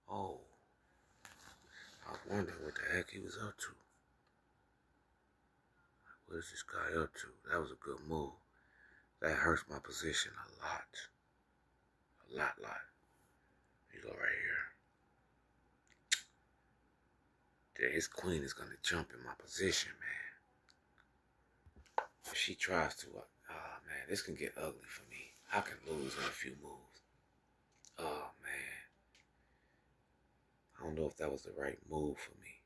Oh, I was wondering what the heck he was up to. What is this guy up to? That was a good move. That hurts my position a lot. A lot. You go right here. Then his queen is going to jump in my position, man. If she tries to, man, this can get ugly for me. I can lose in a few moves. Oh, man. I don't know if that was the right move for me.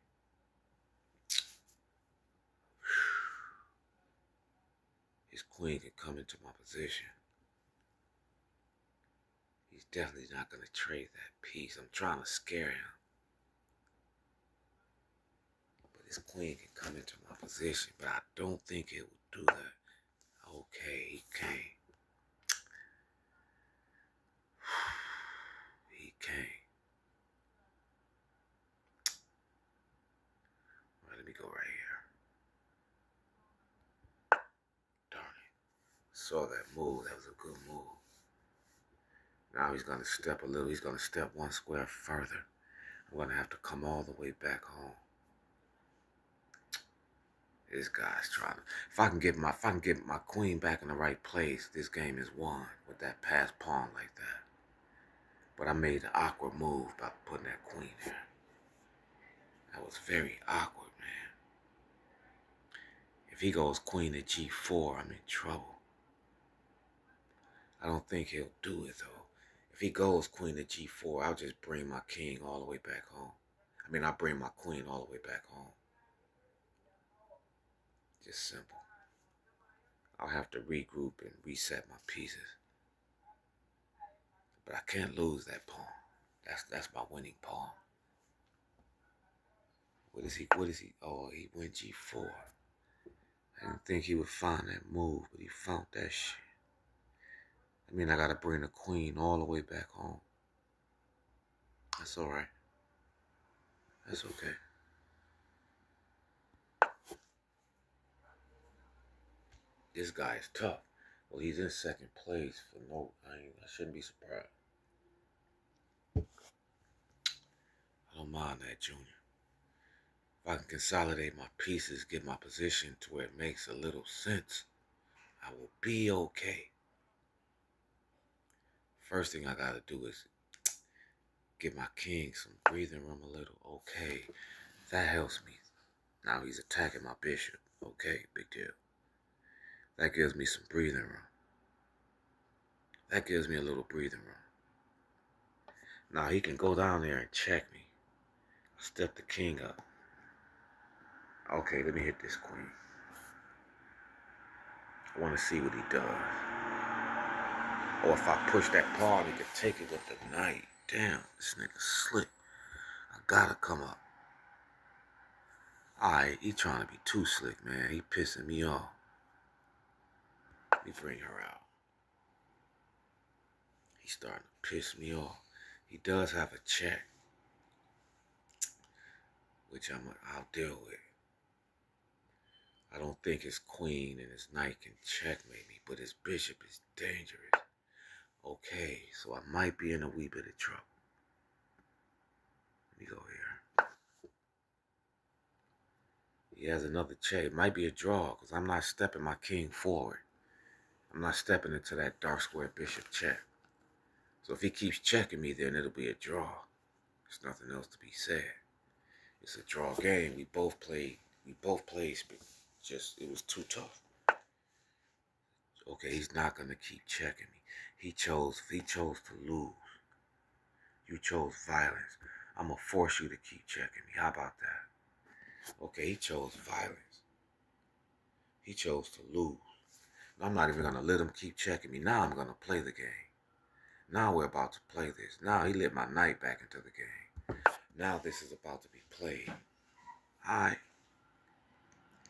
His queen can come into my position. He's definitely not going to trade that piece. I'm trying to scare him. But his queen can come into my position, but I don't think it will do that. Okay, he can't. He can't. All right, let me go right here. Darn it. Saw that move. That was a good move. Now he's going to step a little. He's going to step one square further. I'm going to have to come all the way back home. This guy's trying to. If I can get my queen back in the right place, this game is won with that pass pawn like that. But I made an awkward move by putting that queen there. That was very awkward, man. If he goes queen to g4, I'm in trouble. I don't think he'll do it, though. If he goes queen to g4, I'll just bring my king all the way back home. I'll bring my queen all the way back home. Just simple. I'll have to regroup and reset my pieces. But I can't lose that pawn. That's my winning pawn. What is he? Oh, he went G4. I didn't think he would find that move, but he found that shit. I mean, I gotta bring the queen all the way back home. That's all right. That's okay. This guy is tough. Well, he's in second place for no. I shouldn't be surprised. I don't mind that, Junior. If I can consolidate my pieces, get my position to where it makes a little sense, I will be okay. First thing I gotta do is give my king some breathing room a little. Okay, that helps me. Now he's attacking my bishop. Okay, big deal. That gives me some breathing room. That gives me a little breathing room. Now he can go down there and check me. Step the king up. Okay, let me hit this queen. I want to see what he does. Or if I push that pawn, he could take it with the knight. Damn, this nigga slick. I gotta come up. Alright, he trying to be too slick, man. He pissing me off. Let me bring her out. He's starting to piss me off. He does have a check, which I'll deal with. I don't think his queen and his knight can checkmate me, but his bishop is dangerous. Okay, so I might be in a wee bit of trouble. Let me go here. He has another check. It might be a draw, because I'm not stepping my king forward. I'm not stepping into that dark square bishop check. So if he keeps checking me, then it'll be a draw. There's nothing else to be said. It's a draw game. We both played, just, it was too tough. Okay, he's not going to keep checking me. He chose to lose. You chose violence. I'm going to force you to keep checking me. How about that? Okay, he chose violence. He chose to lose. I'm not even going to let him keep checking me. Now I'm going to play the game. Now we're about to play this. Now he let my knight back into the game. Now this is about to be played. Alright.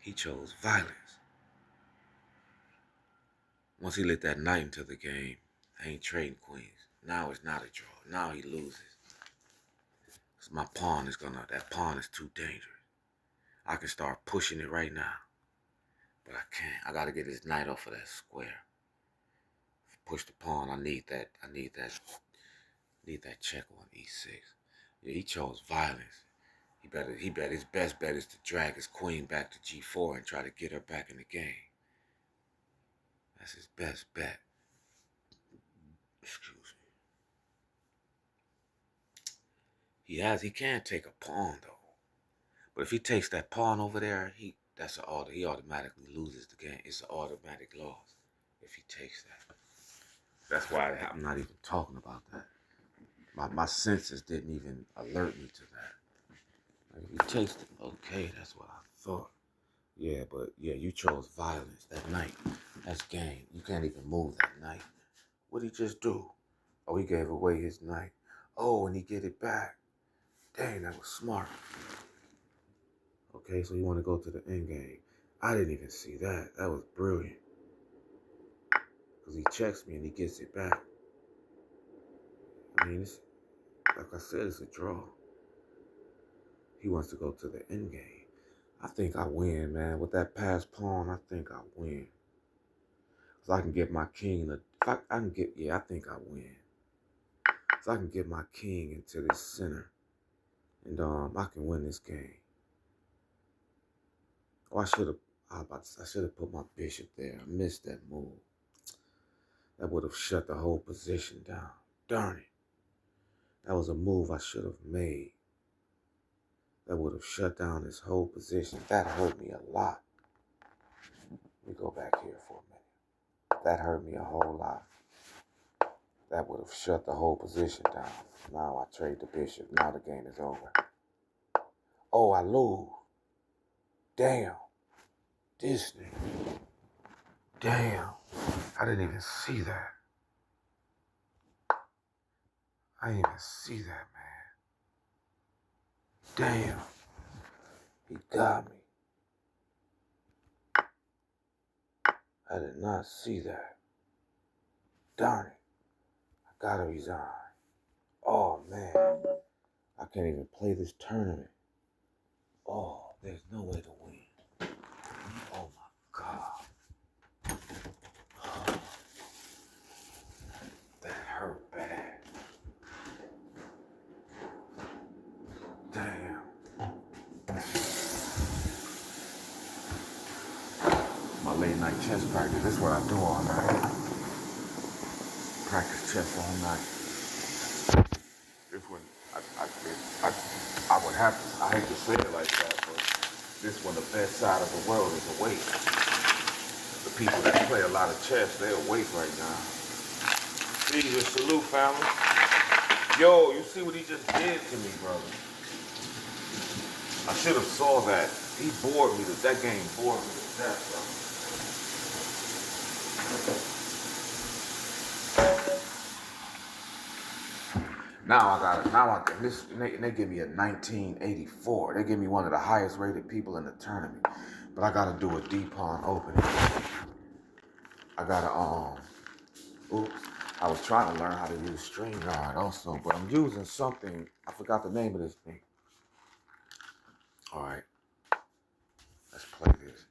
He chose violence. Once he let that knight into the game, I ain't trading queens. Now it's not a draw. Now he loses. Cause my pawn is that pawn is too dangerous. I can start pushing it right now. But I can't. I gotta get his knight off of that square. Push the pawn. I need that check on E6. Yeah, he chose violence. His best bet is to drag his queen back to G4 and try to get her back in the game. That's his best bet. Excuse me. He can take a pawn though. But if he takes that pawn over there, he automatically loses the game. It's an automatic loss if he takes that. That's why I'm not even talking about that. My senses didn't even alert me to that. Like if he takes it, okay, that's what I thought. Yeah, but yeah, you chose violence. That knight, that's game. You can't even move that knight. What'd he just do? Oh, he gave away his knight. Oh, and he get it back. Dang, that was smart. Okay, so you want to go to the end game. I didn't even see that. That was brilliant. Because he checks me and he gets it back. I mean, like I said, it's a draw. He wants to go to the end game. I think I win, man. With that passed pawn, I think I win. Because I can get my king. I think I win. So I can get my king into this center. And I can win this game. Oh, I should have put my bishop there. I missed that move. That would have shut the whole position down. Darn it. That was a move I should have made. That would have shut down this whole position. That hurt me a lot. Let me go back here for a minute. That hurt me a whole lot. That would have shut the whole position down. Now I trade the bishop. Now the game is over. Oh, I lose. Damn. This nigga. Damn. I didn't even see that. I didn't even see that, man. Damn. He got me. I did not see that. Darn it. I gotta resign. Oh, man. I can't even play this tournament. Oh, there's no way to win. Oh, my God. Oh, that hurt bad. Damn. My late night chess practice. This is what I do all night. Practice chess all night. This one, I would have to, I hate to say it like that, but this one, the best side of the world is awake. The people that play a lot of chess, they're awake right now. Caesar, salute, family. Yo, you see what he just did to me, brother? I should have saw that. He bored me. That game bored me to death, brother. And they give me a 1984. They give me one of the highest rated people in the tournament. But I gotta do a D-pawn opening. I gotta, oops. I was trying to learn how to use StreamYard also, but I'm using something. I forgot the name of this thing. All right, let's play this.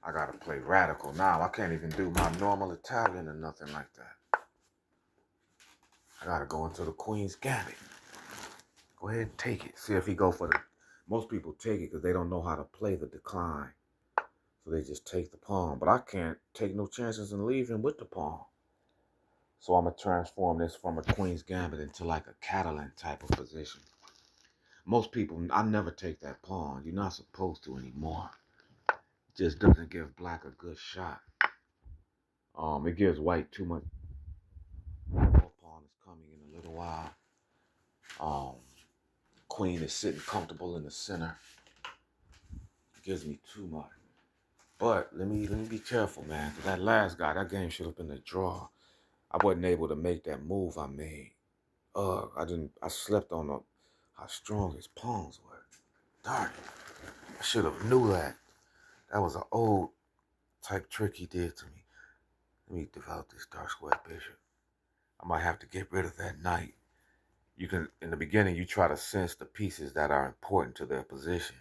I gotta play radical now. I can't even do my normal Italian or nothing like that. I gotta go into the Queen's Gambit. Go ahead and take it. See if he go for the... Most people take it because they don't know how to play the decline. So they just take the pawn. But I can't take no chances in leaving with the pawn. So I'm going to transform this from a Queen's Gambit into like a Catalan type of position. Most people, I never take that pawn. You're not supposed to anymore. It just doesn't give black a good shot. It gives white too much. More pawn is coming in a little while. Queen is sitting comfortable in the center. It gives me too much. But let me be careful, man. Cause that last guy, that game should have been a draw. I wasn't able to make that move I made. I slept on how strong his pawns were. Darn it. I should have knew that. That was an old type trick he did to me. Let me develop this dark square bishop. I might have to get rid of that knight. You can, in the beginning, you try to sense the pieces that are important to their position.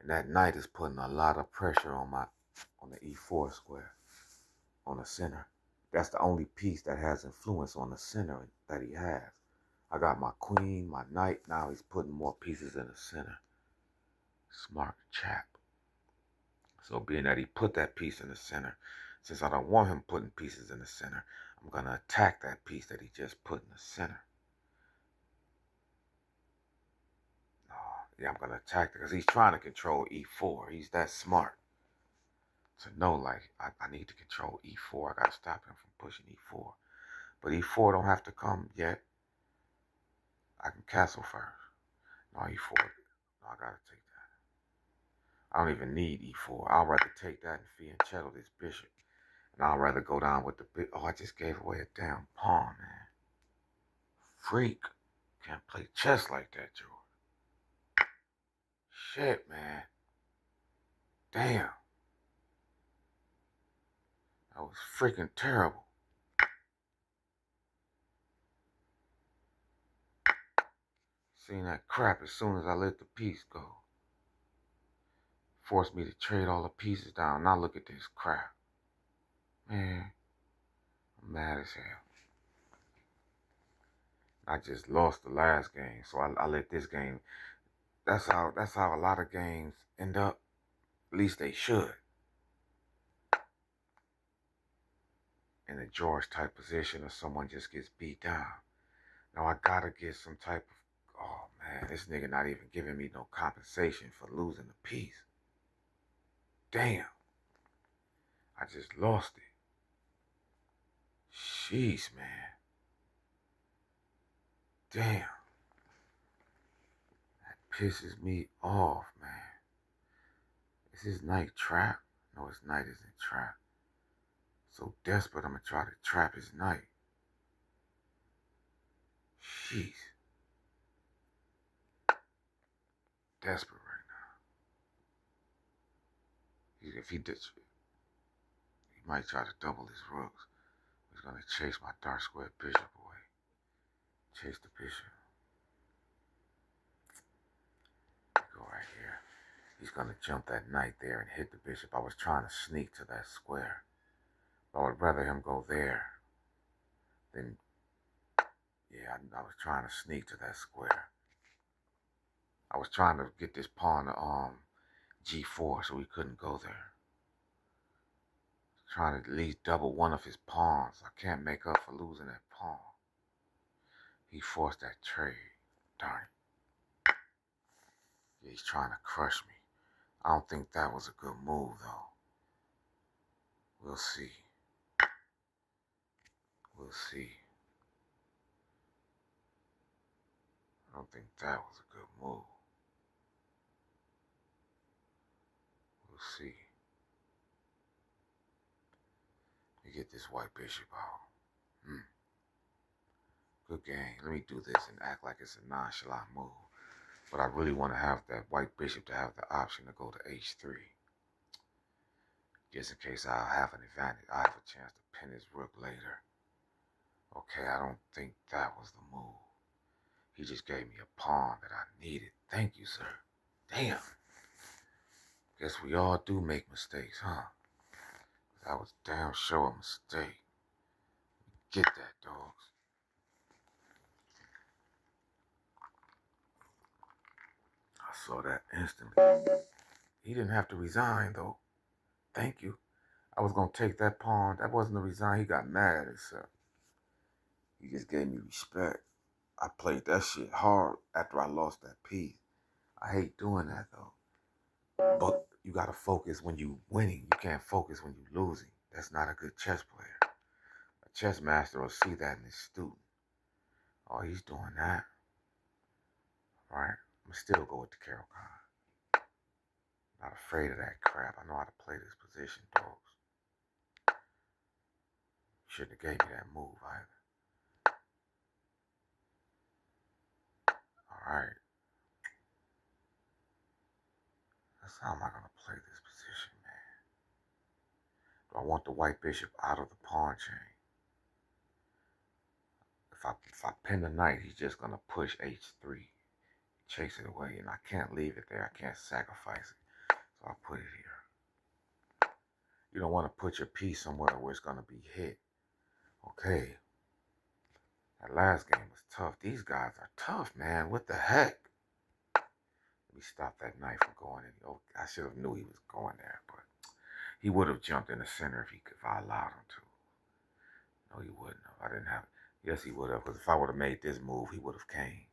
And that knight is putting a lot of pressure on the E4 square, on the center. That's the only piece that has influence on the center that he has. I got my queen, my knight. Now he's putting more pieces in the center. Smart chap. So being that he put that piece in the center, since I don't want him putting pieces in the center, I'm going to attack that piece that he just put in the center. Yeah, I'm going to attack it because he's trying to control E4. He's that smart to know, like, I need to control E4. I got to stop him from pushing E4. But E4 don't have to come yet. I can castle first. No, E4. No, I got to take that. I don't even need E4. I'd rather take that and fianchetto this bishop. And I'd rather go down with the big... Oh, I just gave away a damn pawn, man. Freak. Can't play chess like that, George. Shit, man. Damn. That was freaking terrible. Seen that crap as soon as I let the piece go. Forced me to trade all the pieces down. Now look at this crap. Man, I'm mad as hell. I just lost the last game, so I let this game... That's how a lot of games end up. At least they should. In a George type position, or someone just gets beat down. Now I gotta get some type of... Oh man, this nigga not even giving me no compensation for losing the piece. Damn. I just lost it. Sheesh, man. Damn. That pisses me off, man. Is his knight trapped? No, his knight isn't trapped. So desperate, I'm gonna try to trap his knight. Jeez. Desperate right now. If he did, he might try to double his rooks. He's gonna chase my dark square bishop away. Chase the bishop. Go right here. He's gonna jump that knight there and hit the bishop. I was trying to sneak to that square. I would rather him go there than, yeah, I was trying to sneak to that square. I was trying to get this pawn to g4 so he couldn't go there. Trying to at least double one of his pawns. I can't make up for losing that pawn. He forced that trade. Darn it. Yeah, he's trying to crush me. I don't think that was a good move, though. We'll see. We'll see. I don't think that was a good move. We'll see. Let me get this white bishop out. Good game. Let me do this and act like it's a nonchalant move. But I really want to have that white bishop to have the option to go to h3. Just in case I'll have an advantage. I have a chance to pin his rook later. Okay, I don't think that was the move. He just gave me a pawn that I needed. Thank you, sir. Damn. Guess we all do make mistakes, huh? That was damn sure a mistake. Get that, dogs. I saw that instantly. He didn't have to resign, though. Thank you. I was going to take that pawn. That wasn't a resign. He got mad at himself. He just gave me respect. I played that shit hard after I lost that piece. I hate doing that, though. But you got to focus when you winning. You can't focus when you losing. That's not a good chess player. A chess master will see that in his student. Oh, he's doing that. All right. I'm still go with the Carol Khan. Not afraid of that crap. I know how to play this position, dogs. Shouldn't have gave me that move either. All right. That's how am I going to play this position, man? Do I want the white bishop out of the pawn chain? If I pin the knight, he's just going to push h3, chase it away, and I can't leave it there. I can't sacrifice it. So I'll put it here. You don't want to put your piece somewhere where it's going to be hit. Okay. That last game was tough. These guys are tough, man. What the heck? Let me stop that knight from going in. Oh, I should have knew he was going there, but he would have jumped in the center if I allowed him to. No, he wouldn't have. I didn't have. Yes, he would have, because if I would have made this move, he would have came.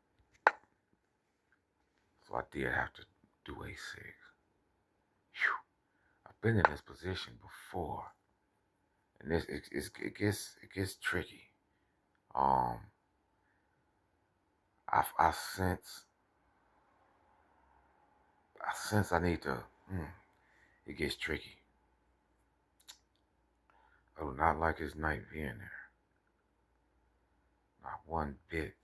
So I did have to do a6. Whew. I've been in this position before, and it gets tricky. I sense I need to. It gets tricky. I do not like his knight being there. Not one bit.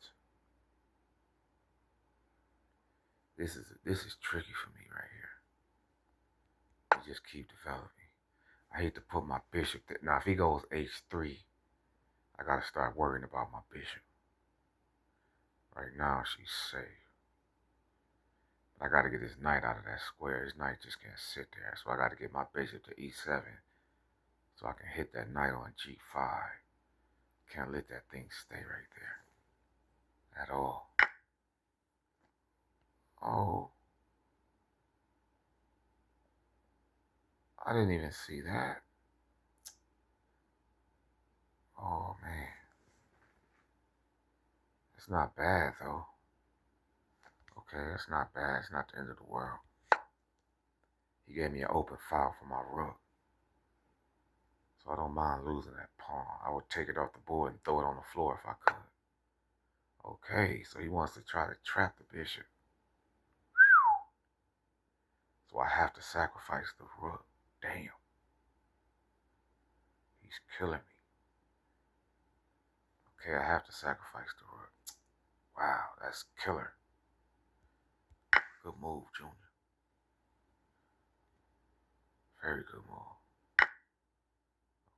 This is tricky for me right here. You just keep developing. I hate to put my bishop there. Now, if he goes h3, I got to start worrying about my bishop. Right now, she's safe. But I got to get his knight out of that square. His knight just can't sit there. So I got to get my bishop to e7 so I can hit that knight on g5. Can't let that thing stay right there at all. Oh. I didn't even see that. Oh, man. It's not bad, though. Okay, it's not bad. It's not the end of the world. He gave me an open file for my rook. So I don't mind losing that pawn. I would take it off the board and throw it on the floor if I could. Okay, so he wants to try to trap the bishop. So I have to sacrifice the rook. Damn. He's killing me. Okay, I have to sacrifice the rook. Wow, that's killer. Good move, Junior. Very good move.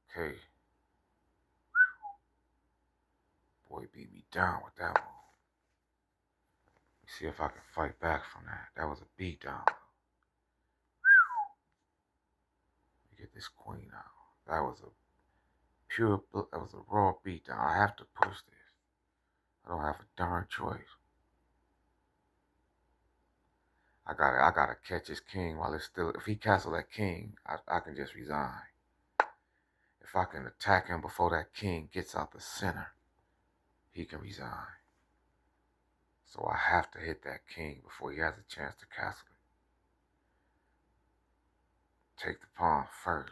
Okay. Boy beat me down with that move. Let's see if I can fight back from that. That was a beat down. Let me get this queen out. That was a that was a raw beat down. I have to push this. I don't have a darn choice. I gotta catch his king while it's still. If he castle that king, I can just resign. If I can attack him before that king gets out the center, he can resign. So I have to hit that king before he has a chance to castle it. Take the pawn first.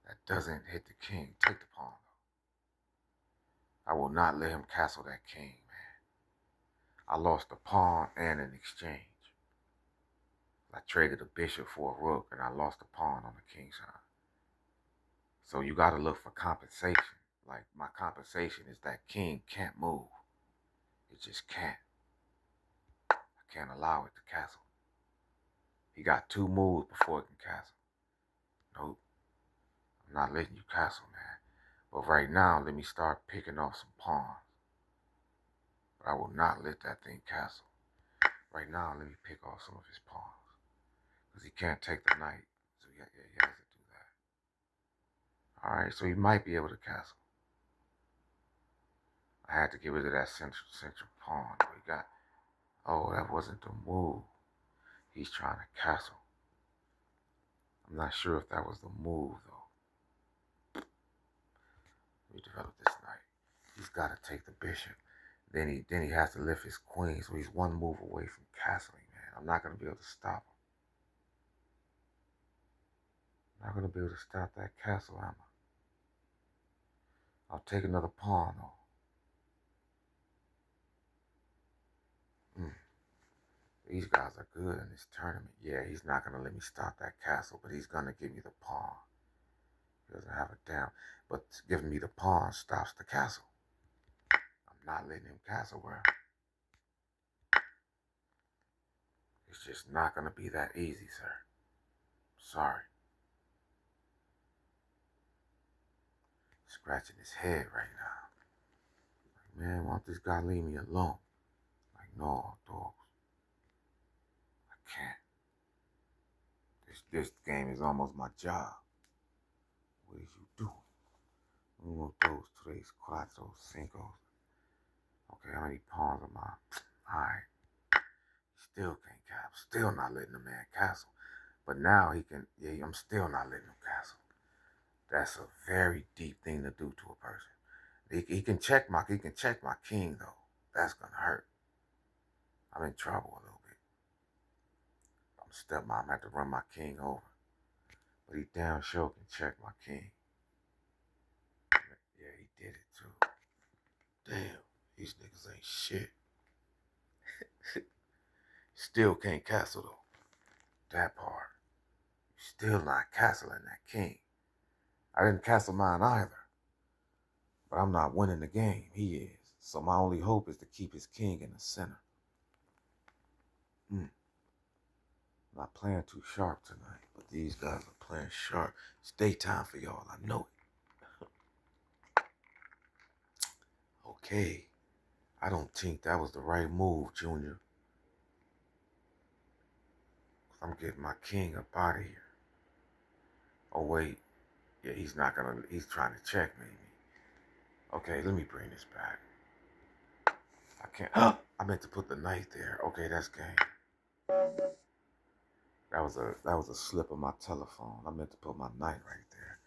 That doesn't hit the king. Take the pawn. I will not let him castle that king, man. I lost the pawn and an exchange. I traded a bishop for a rook and I lost the pawn on the king's side. So you got to look for compensation. Like my compensation is that king can't move. It just can't. I can't allow it to castle. He got 2 moves before it can castle. Nope. I'm not letting you castle, man. But right now, let me start picking off some pawns. But I will not let that thing castle. Right now, let me pick off some of his pawns. Because he can't take the knight. So he has to do that. Alright, so he might be able to castle. I had to get rid of that central pawn. We got, oh, that wasn't the move. He's trying to castle. I'm not sure if that was the move, though. Let me develop this knight. He's got to take the bishop. Then he has to lift his queen, so he's 1 move away from castling, man. I'm not going to be able to stop him. I'm not going to be able to stop that castle, am I? I'll take another pawn, though. These guys are good in this tournament. Yeah, he's not going to let me stop that castle, but he's going to give me the pawn. He doesn't have it down. But giving me the pawn stops the castle. I'm not letting him castle, bro. It's just not going to be that easy, sir. Sorry. Scratching his head right now. Like, man, why don't this guy leave me alone? Like, no, dogs. I can't. This game is almost my job. What is you doing? 1, 2, 3, 4, 5. Okay, how many pawns am I? Alright. Still can't cap. Still not letting the man castle. But now he can, yeah, I'm still not letting him castle. That's a very deep thing to do to a person. He can check my king though. That's gonna hurt. I'm in trouble a little bit. I'm gonna have to run my king over. But he damn sure can check my king. Yeah, he did it too. Damn, these niggas ain't shit. Still can't castle though. That part. Still not castling that king. I didn't castle mine either. But I'm not winning the game. He is. So my only hope is to keep his king in the center. Not playing too sharp tonight, but these guys are playing sharp. It's daytime for y'all. I know it. Okay. I don't think that was the right move, Junior. I'm getting my king up out of here. Oh, wait. Yeah, he's trying to checkmate me. Okay, let me bring this back. I can't, I meant to put the knight there. Okay, that's game. That was a slip of my telephone. I meant to put my knight right there.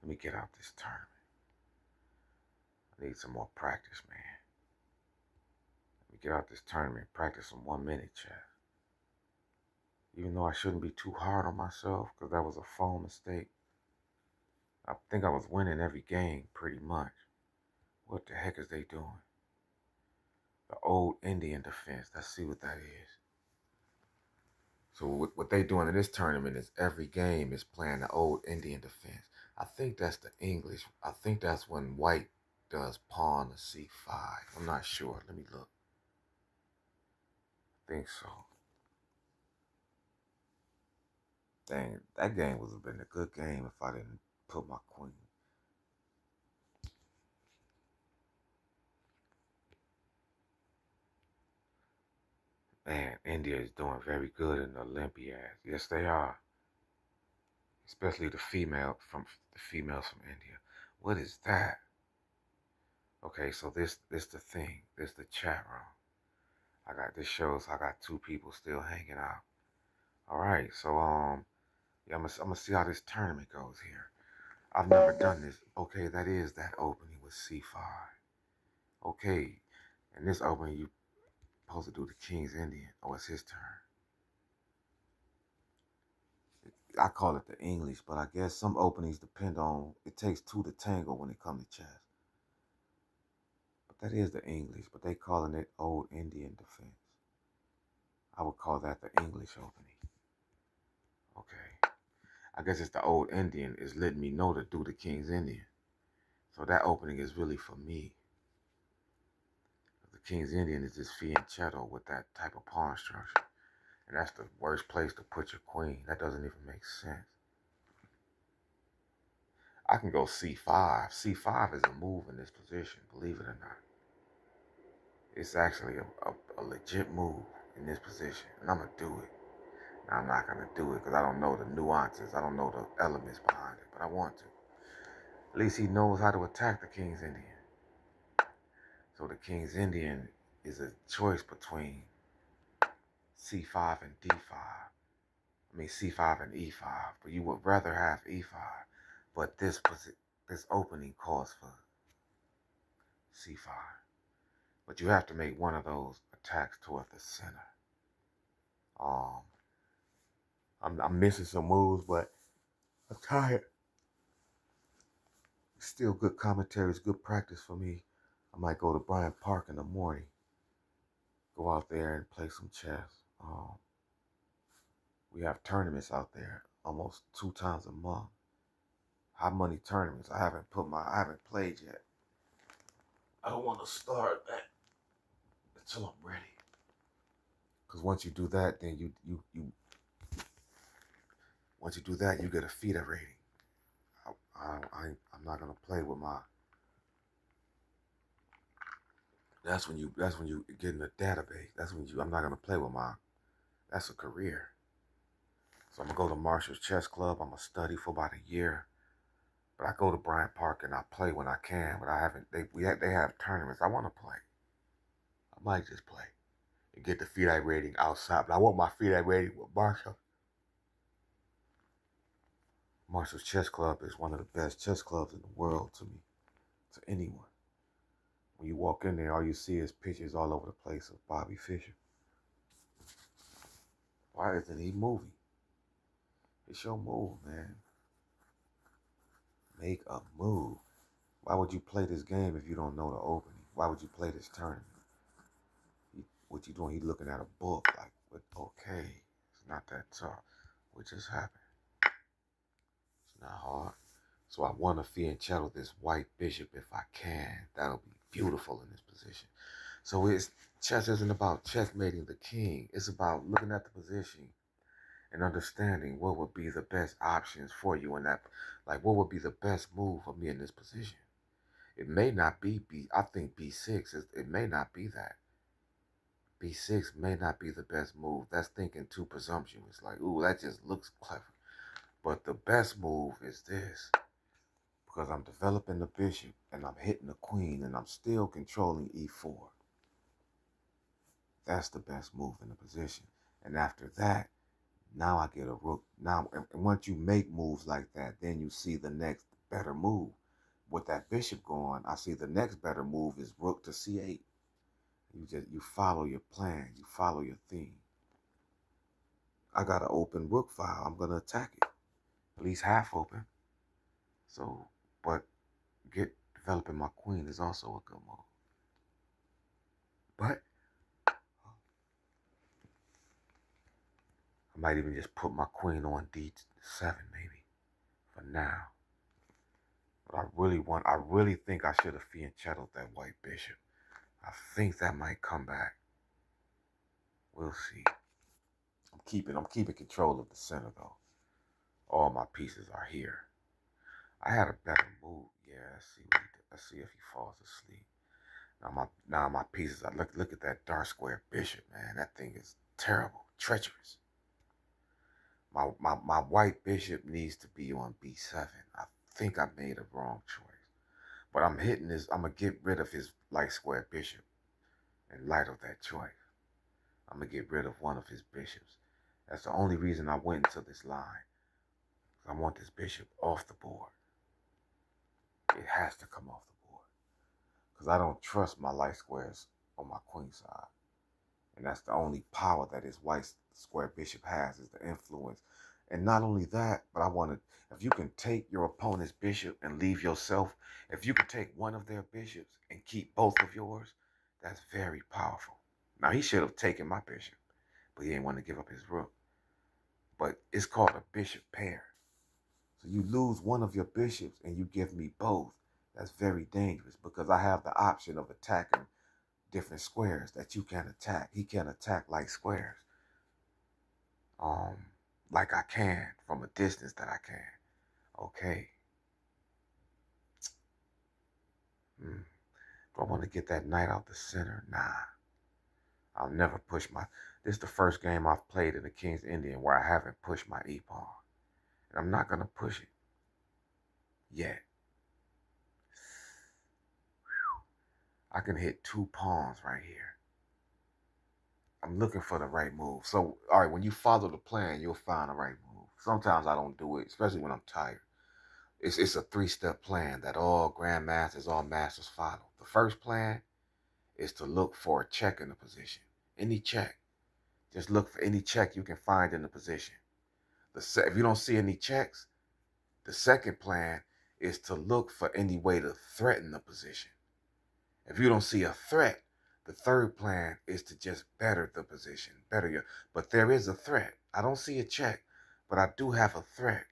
Let me get out this tournament. I need some more practice, man. Let me get out this tournament and practice some 1-minute chess. Even though I shouldn't be too hard on myself, because that was a phone mistake. I think I was winning every game, pretty much. What the heck is they doing? The old Indian defense. Let's see what that is. So what they doing in this tournament is every game is playing the old Indian defense. I think that's the English. I think that's when white does pawn to c5. I'm not sure. Let me look. I think so. Dang, that game would have been a good game if I didn't put my queen. Man, India is doing very good in the Olympiads. Yes, they are. Especially the females from India. What is that? Okay, so this the thing. This the chat room. This shows I got two people still hanging out. All right, so yeah, I'm gonna see how this tournament goes here. I've never done this. Okay, that is that opening with c5. Okay, in this opening you supposed to do the King's Indian. Oh, it's his turn. I call it the English, but I guess some openings depend on, it takes two to tango when it comes to chess. But that is the English, but they calling it Old Indian defense. I would call that the English opening. Okay. I guess it's the Old Indian is letting me know to do the King's Indian. So that opening is really for me. The King's Indian is just fianchetto with that type of pawn structure. And that's the worst place to put your queen. That doesn't even make sense. I can go c5. c5 is a move in this position, believe it or not. It's actually a legit move in this position, and I'm going to do it. Now, I'm not going to do it because I don't know the nuances. I don't know the elements behind it, but I want to. At least he knows how to attack the King's Indian. So the King's Indian is a choice between c5 and d5. I mean c5 and e5, but you would rather have e5. But this opening calls for c5. But you have to make one of those attacks toward the center. I'm missing some moves, but I'm tired. Still good commentaries, good practice for me. I might go to Bryant Park in the morning. Go out there and play some chess. We have tournaments out there almost 2 times a month. High money tournaments. I haven't played yet. I don't want to start that until I'm ready. Because once you do that, then once you do that, you get a FIDE rating. I'm not gonna play with my. That's when you get in the database. I'm not gonna play with my. That's a career. So I'm gonna go to Marshall's Chess Club. I'm gonna study for about a year. But I go to Bryant Park and I play when I can. But I haven't. They have tournaments. I want to play. I might just play and get the FIDE rating outside. But I want my FIDE rating with Marshall. Marshall's Chess Club is one of the best chess clubs in the world to me, to anyone. When you walk in there, all you see is pictures all over the place of Bobby Fischer. Why isn't he moving? It's your move, man. Make a move. Why would you play this game if you don't know the opening? Why would you play this tournament? What you doing? He looking at a book like, but okay, it's not that tough. What just happened? It's not hard. So I want to fianchetto this white bishop if I can. That'll be beautiful in this position. So chess isn't about checkmating the king. It's about looking at the position and understanding what would be the best options for you in that, like what would be the best move for me in this position. It may not be I think B6 it may not be that. B6 may not be the best move. That's thinking too presumptuous. Like, ooh, that just looks clever. But the best move is this. Because I'm developing the bishop and I'm hitting the queen and I'm still controlling e4. That's the best move in the position. And after that, now I get a rook. Now, and once you make moves like that, then you see the next better move. With that bishop going, I see the next better move is rook to c8. You follow your plan. You follow your theme. I got an open rook file. I'm going to attack it. At least half open. So, but developing my queen is also a good move. But I might even just put my queen on d7 maybe for now. But I really think I should have fianchettoed that white bishop. I think that might come back. We'll see. I'm keeping control of the center though. All my pieces are here. I had a better move. Yeah, let's see if he falls asleep. Now my pieces. I look at that dark square bishop, man. That thing is terrible, treacherous. My white bishop needs to be on B7. I think I made a wrong choice, but I'm gonna get rid of his light square bishop in light of that choice. I'm gonna get rid of one of his bishops. That's the only reason I went into this line. I want this bishop off the board. It has to come off the board because I don't trust my light squares on my queen side. And that's the only power that his white square bishop has, is the influence. And not only that, but if you can take your opponent's bishop and leave yourself, if you can take one of their bishops and keep both of yours, that's very powerful. Now, he should have taken my bishop, but he didn't want to give up his rook. But it's called a bishop pair. So you lose one of your bishops and you give me both. That's very dangerous because I have the option of attacking different squares that you can attack. He can't attack like squares. Like I can from a distance that I can. Okay. Do I want to get that knight out the center? Nah. I'll never push this is the first game I've played in the King's Indian where I haven't pushed my e-pawn. And I'm not going to push it yet. I can hit 2 pawns right here. I'm looking for the right move. So, all right, when you follow the plan, you'll find the right move. Sometimes I don't do it, especially when I'm tired. It's a 3-step plan that all grandmasters, all masters follow. The first plan is to look for a check in the position. Any check. Just look for any check you can find in the position. If you don't see any checks, the second plan is to look for any way to threaten the position. If you don't see a threat, the third plan is to just better the position, but there is a threat. I don't see a check, but I do have a threat.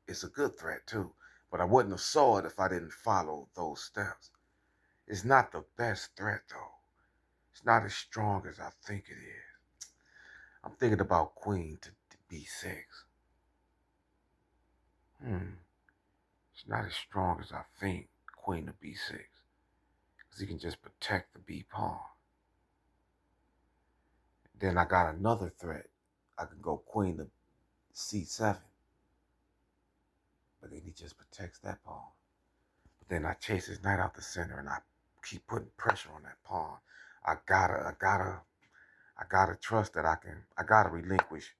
It's a good threat too, but I wouldn't have saw it if I didn't follow those steps. It's not the best threat though. It's not as strong as I think it is. I'm thinking about queen to B6. It's not as strong as I think, queen to B6. Because he can just protect the B pawn. Then I got another threat. I can go queen to C7. But then he just protects that pawn. But then I chase his knight out the center and I keep putting pressure on that pawn. I gotta trust that I gotta relinquish.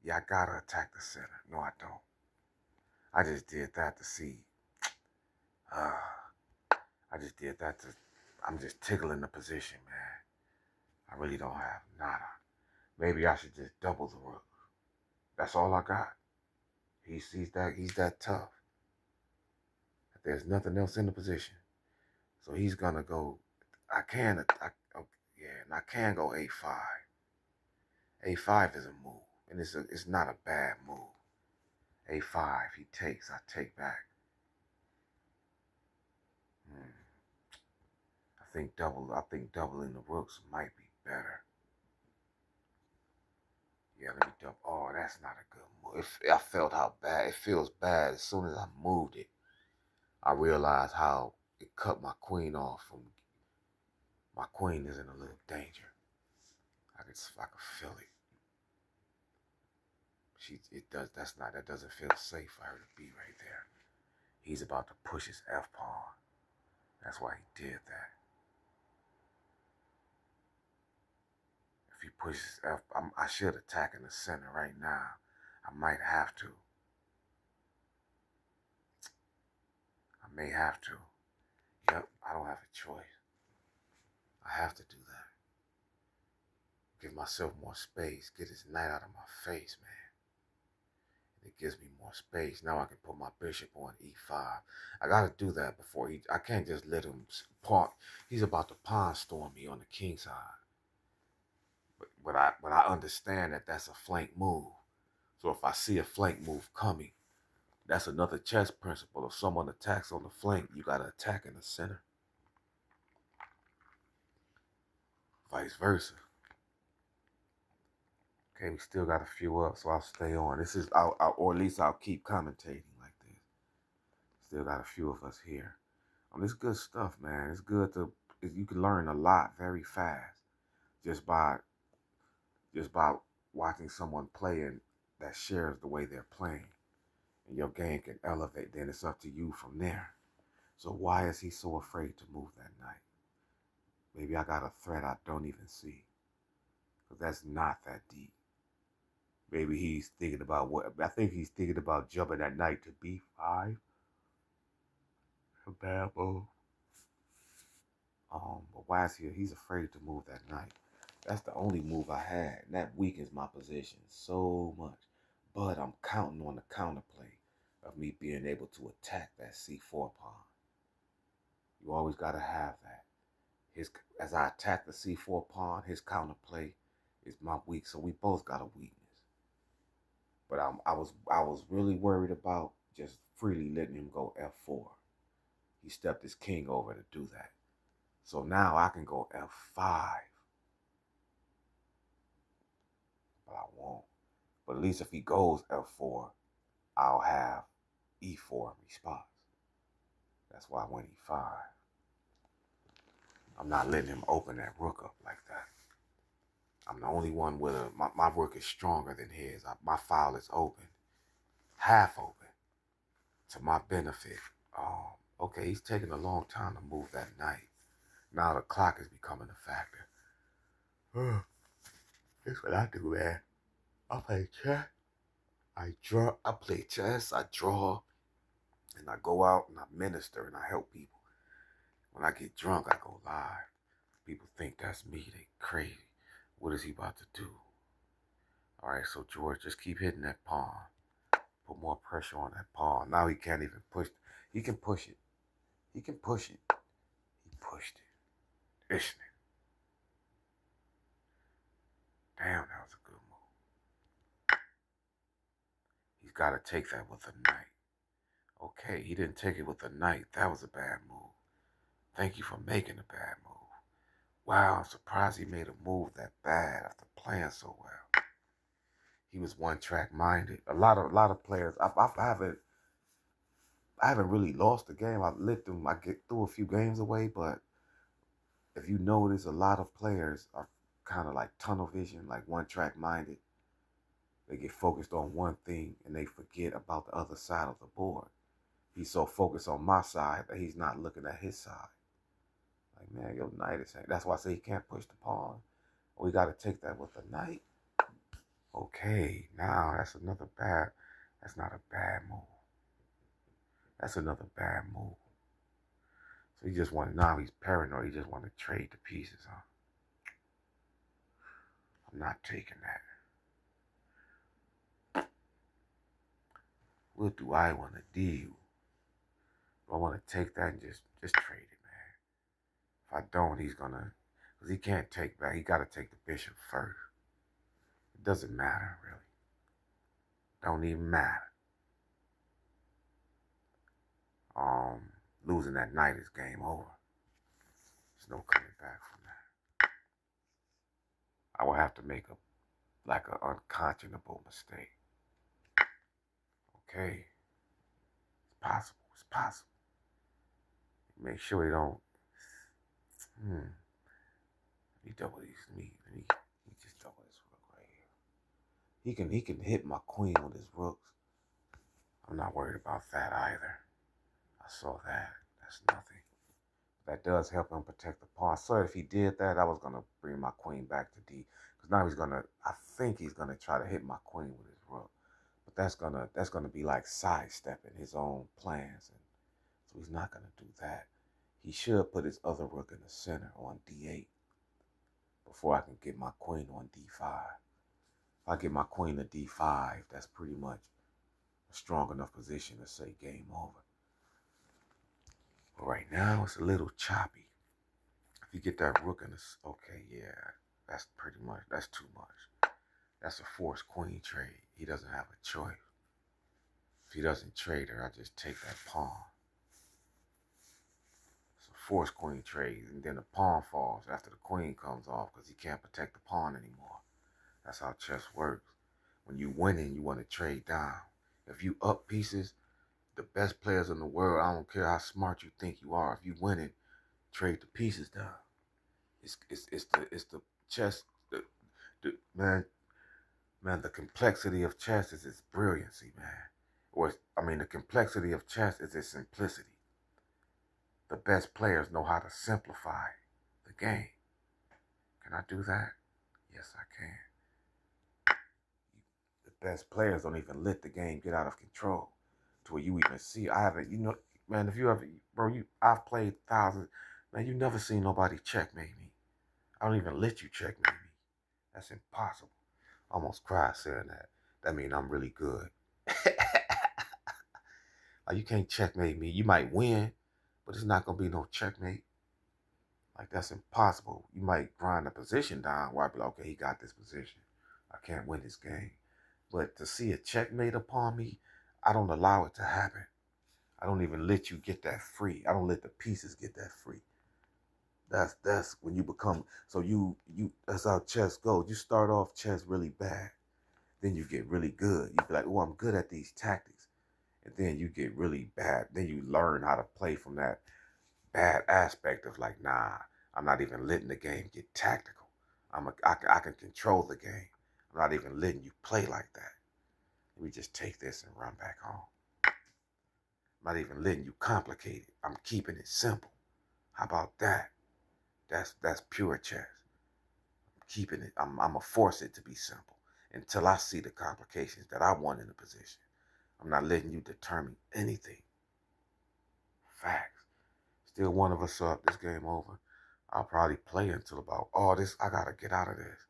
Yeah, I gotta attack the center. No, I don't. I just did that to see. I'm just tickling the position, man. I really don't have nada. Maybe I should just double the rook. That's all I got. He's that tough. There's nothing else in the position. So he's gonna go. I can go A5. A5 is a move, and it's not a bad move. A5, he takes, I take back. I think doubling the rooks might be better. Yeah, let me double. Oh, that's not a good move. I felt how bad it feels. Bad as soon as I moved it. I realized how it cut my queen off from. My queen is in a little danger. I could feel it. That doesn't feel safe for her to be right there. He's about to push his F pawn. That's why he did that. If he pushes F, I should attack in the center right now. I might have to. I may have to. Yep, I don't have a choice. I have to do that. Give myself more space. Get his knight out of my face, man. It gives me more space. Now I can put my bishop on E5. I gotta do that before I can't just let him pawn. He's about to pawn storm me on the king side. But I understand that that's a flank move. So if I see a flank move coming, That's another chess principle. If someone attacks on the flank, you got to attack in the center. Vice versa. Okay, we still got a few up, so I'll stay on. This is, or at least I'll keep commentating like this. Still got a few of us here. This good stuff, man. It's good you can learn a lot very fast just by watching someone playing that shares the way they're playing. And your game can elevate. Then it's up to you from there. So why is he so afraid to move that knight? Maybe I got a threat I don't even see. Because that's not that deep. Maybe he's thinking about I think he's thinking about jumping that knight to b5. A bad move. But why is he's afraid to move that knight? That's the only move I had. And that weakens my position so much. But I'm counting on the counterplay of me being able to attack that c4 pawn. You always got to have that. As I attack the c4 pawn, his counterplay is my weak. So we both got a weakness. But I was really worried about just freely letting him go f4. He stepped his king over to do that. So now I can go f5. But I won't. But at least if he goes f4, I'll have e4 in response. That's why I went e5. I'm not letting him open that rook up like that. I'm the only one with my rook is stronger than his. My file is open. Half open. To my benefit. Okay, he's taking a long time to move that knight. Now the clock is becoming a factor. That's what I do, man. I play chess. I play chess, I draw, and I go out and I minister and I help people. When I get drunk, I go live. People think that's me. They crazy. What is he about to do? All right, so George, just keep hitting that pawn. Put more pressure on that pawn. Now he can't even push. He can push it. He can push it. He pushed it. Isn't it? Damn, that was a good move. He's got to take that with a knight. Okay, he didn't take it with a knight. That was a bad move. Thank you for making a bad move. Wow, I'm surprised he made a move that bad after playing so well. He was one-track minded. A lot of players. I haven't really lost a game. I get through a few games away, but if you notice, a lot of players are kind of like tunnel vision, like one-track minded. They get focused on one thing and they forget about the other side of the board. He's so focused on my side that he's not looking at his side. Like, man, your knight is... That's why I say he can't push the pawn. We got to take that with a knight. Okay, now that's not a bad move. That's another bad move. So he just now he's paranoid. He just want to trade the pieces, huh? I'm not taking that. What do I want to do? Do I want to take that and just trade it, man? If I don't, he's gonna... Because he can't take back. He got to take the bishop first. It doesn't matter, really. Don't even matter. Losing that knight is game over. There's no coming back from that. I will have to make an unconscionable mistake. Okay. It's possible. It's possible. Make sure they don't... Let me double these. Let me just double this rook right here. He can hit my queen with his rooks. I'm not worried about that either. I saw that. That's nothing. That does help him protect the pawn. So if he did that, I was going to bring my queen back to D. Because now I think he's going to try to hit my queen with his rook. But that's going to be like sidestepping his own plans. And so he's not going to do that. He should put his other rook in the center on D8 before I can get my queen on D5. If I get my queen to D5, that's pretty much a strong enough position to say game over. But right now, it's a little choppy. If you get that rook in this, okay, yeah, that's too much. That's a forced queen trade. He doesn't have a choice. If he doesn't trade her, I just take that pawn. It's a force queen trade, and then the pawn falls after the queen comes off because he can't protect the pawn anymore. That's how chess works. When you winning, you want to trade down. If you up pieces, the best players in the world, I don't care how smart you think you are, if you winning, trade the pieces down. It's the chess, man, the complexity of chess is its brilliancy, man. The complexity of chess is its simplicity. The best players know how to simplify the game. Can I do that? Yes, I can. The best players don't even let the game get out of control to where you even see. I haven't, man, if you ever, bro, I've played thousands, man, you never seen nobody checkmate me. I don't even let you checkmate me. That's impossible. I almost cried saying that. That means I'm really good. Like, you can't checkmate me. You might win, but it's not going to be no checkmate. Like, that's impossible. You might grind the position down where I be like, okay, he got this position. I can't win this game. But to see a checkmate upon me, I don't allow it to happen. I don't even let you get that free. I don't let the pieces get that free. That's when you become, so you that's how chess goes. You start off chess really bad. Then you get really good. You be like, oh, I'm good at these tactics. And then you get really bad. Then you learn how to play from that bad aspect of like, nah, I'm not even letting the game get tactical. I can control the game. I'm not even letting you play like that. We just take this and run back home. I'm not even letting you complicate it. I'm keeping it simple. How about that? That's pure chess. I'm keeping it. I'm gonna force it to be simple until I see the complications that I want in the position. I'm not letting you determine anything. Facts. Still one of us up. This game over. I'll probably play until about, oh, this, I gotta get out of this.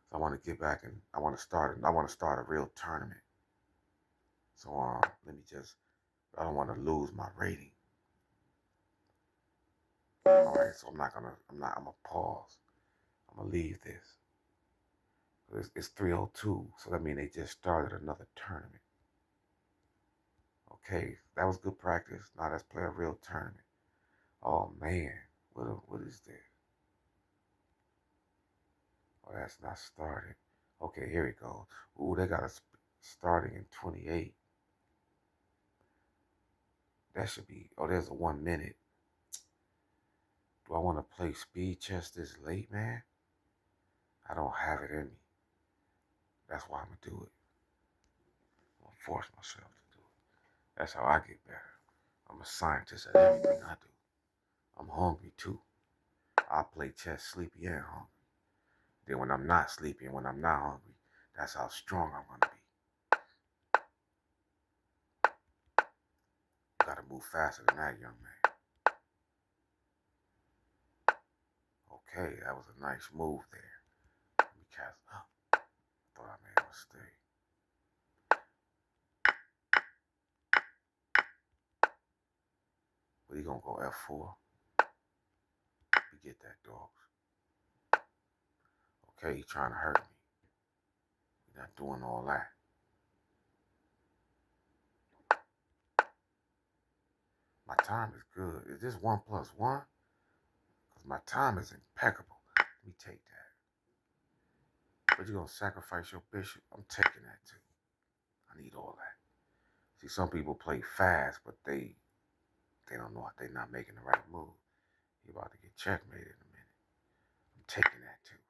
So I want to get back and I want to start a real tournament. So let me just, I don't want to lose my rating. All right, so I'm gonna pause. I'm gonna leave this. It's 3:02, so that means they just started another tournament. Okay, that was good practice. Now let's play a real tournament. Oh man, what is this? Oh, that's not started. Okay, here we go. Ooh, they got us starting in 28. That should be, oh, there's a 1 minute. Do I want to play speed chess this late, man? I don't have it in me. That's why I'm going to do it. I'm going to force myself to do it. That's how I get better. I'm a scientist at everything I do. I'm hungry too. I play chess sleepy and hungry. Then when I'm not sleepy and when I'm not hungry, that's how strong I'm going to be. You got to move faster than that, young man. Okay, that was a nice move there. Because I thought I made a mistake. But he gonna go F4. We get that, dogs. Okay, he trying to hurt me. You're not doing all that. My time is good. Is this 1+1? Because my time is impeccable. Let me take that. But you're gonna sacrifice your bishop? I'm taking that too. I need all that. See, some people play fast, but they don't know they're not making the right move. You're about to get checkmated in a minute. I'm taking that too.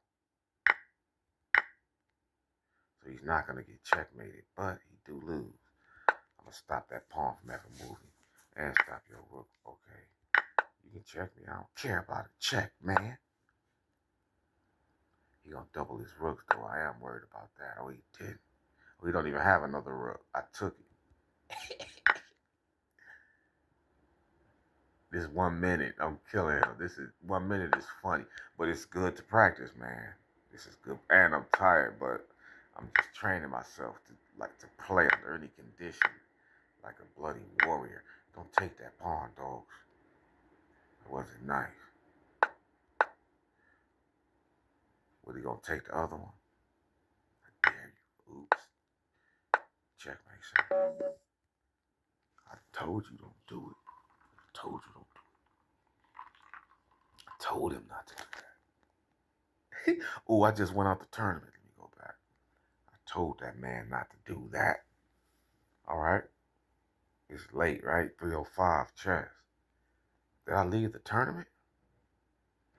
So he's not gonna get checkmated, but he do lose. I'm gonna stop that pawn from ever moving and stop your rook. Okay, you can check me. I don't care about a check, man. He gonna double his rooks though. I am worried about that. Oh, he didn't. We don't even have another rook. I took it. This 1 minute, I'm killing him. This is 1 minute is funny, but it's good to practice, man. This is good, and I'm tired, but I'm just training myself to play under any condition, like a bloody warrior. Don't take that pawn, dogs. It wasn't nice. Was he gonna take the other one? I dare you. Oops. Checkmate, sir. told you don't do it. I told you don't do it. I told him not to do that. Oh, I just went out the tournament. Let me go back. I told that man not to do that. All right? It's late, right? 3:05 chess. Did I leave the tournament?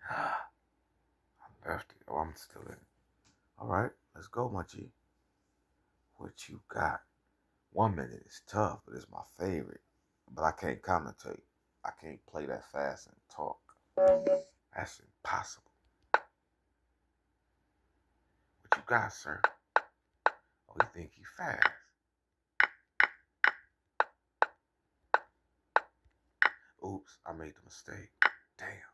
I left it. Oh, I'm still in it. All right, let's go, my G. What you got? 1 minute is tough, but it's my favorite. But I can't commentate. I can't play that fast and talk. That's impossible. What you got, sir? Oh, you think you fast? Oops, I made the mistake. Damn.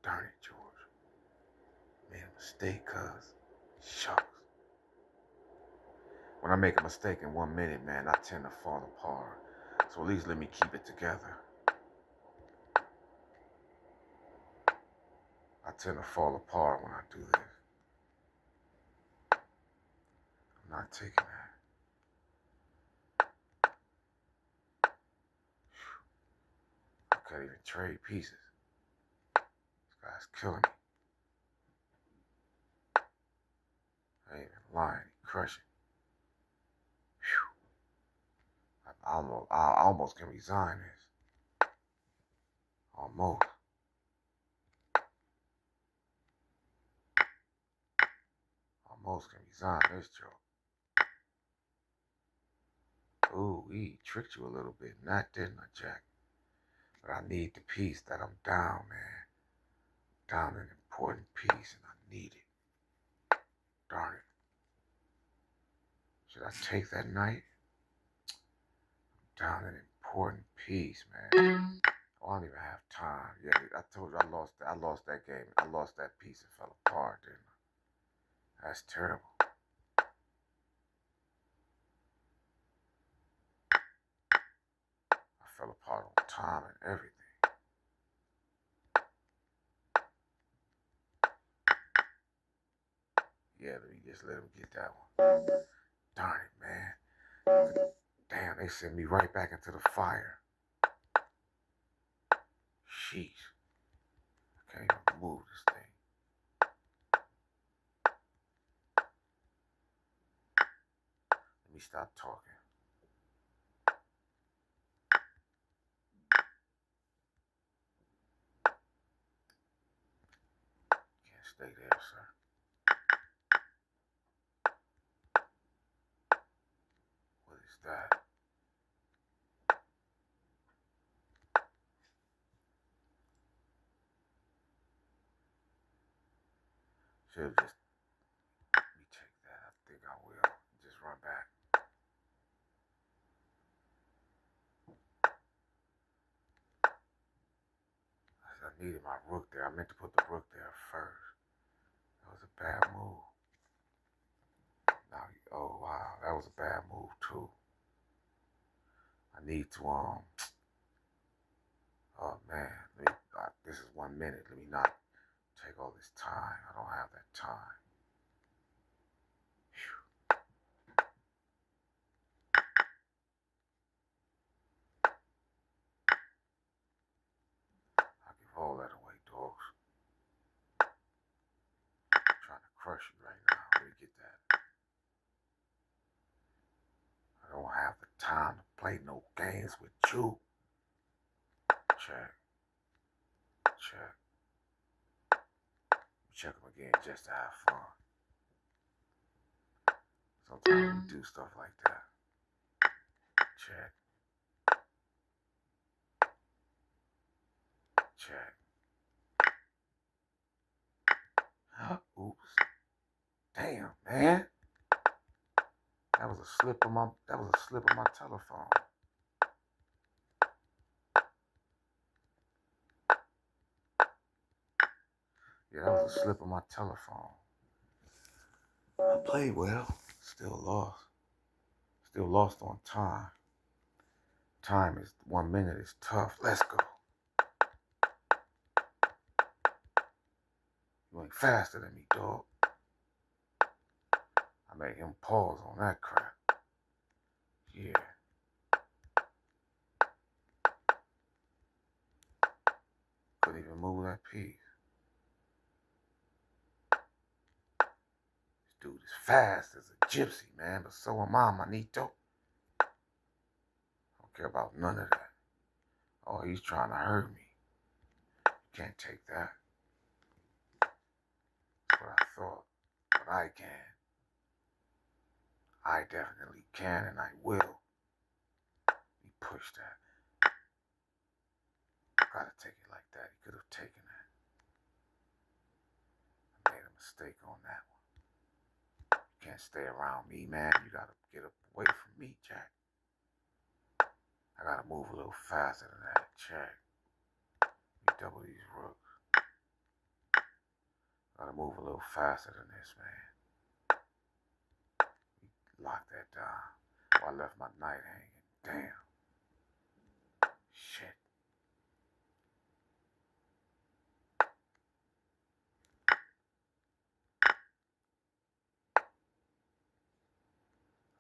Darn it, George. Made a mistake, cuz. Shucks. When I make a mistake in 1 minute, man, I tend to fall apart. So at least let me keep it together. I tend to fall apart when I do this. I'm not taking that. I can't even trade pieces. This guy's killing me. I ain't even lying. He crushing. Whew. I almost can resign this. Almost. Almost can resign this joke. Ooh, he tricked you a little bit. Not, didn't I, Jack? But I need the piece that I'm down, man. Down an important piece, and I need it. Darn it. Should I take that knight? Down an important piece, man. I don't even have time. Yeah, I told you I lost that game. I lost that piece and fell apart, didn't I? That's terrible. I fell apart on time and everything. Yeah, let me just let him get that one. Darn it, man. Damn, they sent me right back into the fire. Sheesh. I can't even move this thing. Let me stop talking. Can't stay there, sir. What is that? Should have just, let me take that. I think I will. Just run back. I needed my rook there. I meant to put the rook there first. That was a bad move. Now, oh wow, that was a bad move too. I need to oh man, this is 1 minute. Let me not take all this time. I don't have that time. Whew. I'll give all that away, dogs. I'm trying to crush you right now. Let me get that. I don't have the time to play no games with you. Check. Check. Check them again just to have fun. Sometimes we do stuff like that. Check. Check. Oops. Damn, man. That was a slip of my telephone. Yeah, that was a slip of my telephone. I played well. Still lost. Still lost on time. Time is 1 minute is tough. Let's go. You ain't faster than me, dog. I made him pause on that crap. Yeah. that piece. This dude is fast as a gypsy, man, but so am I, manito. Don't care about none of that. Oh, he's trying to hurt me. Can't take that. That's what I thought. But I can. I definitely can, and I will. He pushed that. Gotta take it like that. He could have taken that. I made a mistake on that one. You can't stay around me, man. You gotta get away from me, Jack. I gotta move a little faster than that, Jack. You double these rooks. Gotta move a little faster than this, man. Lock that down. Oh, I left my knight hanging. Damn. Shit.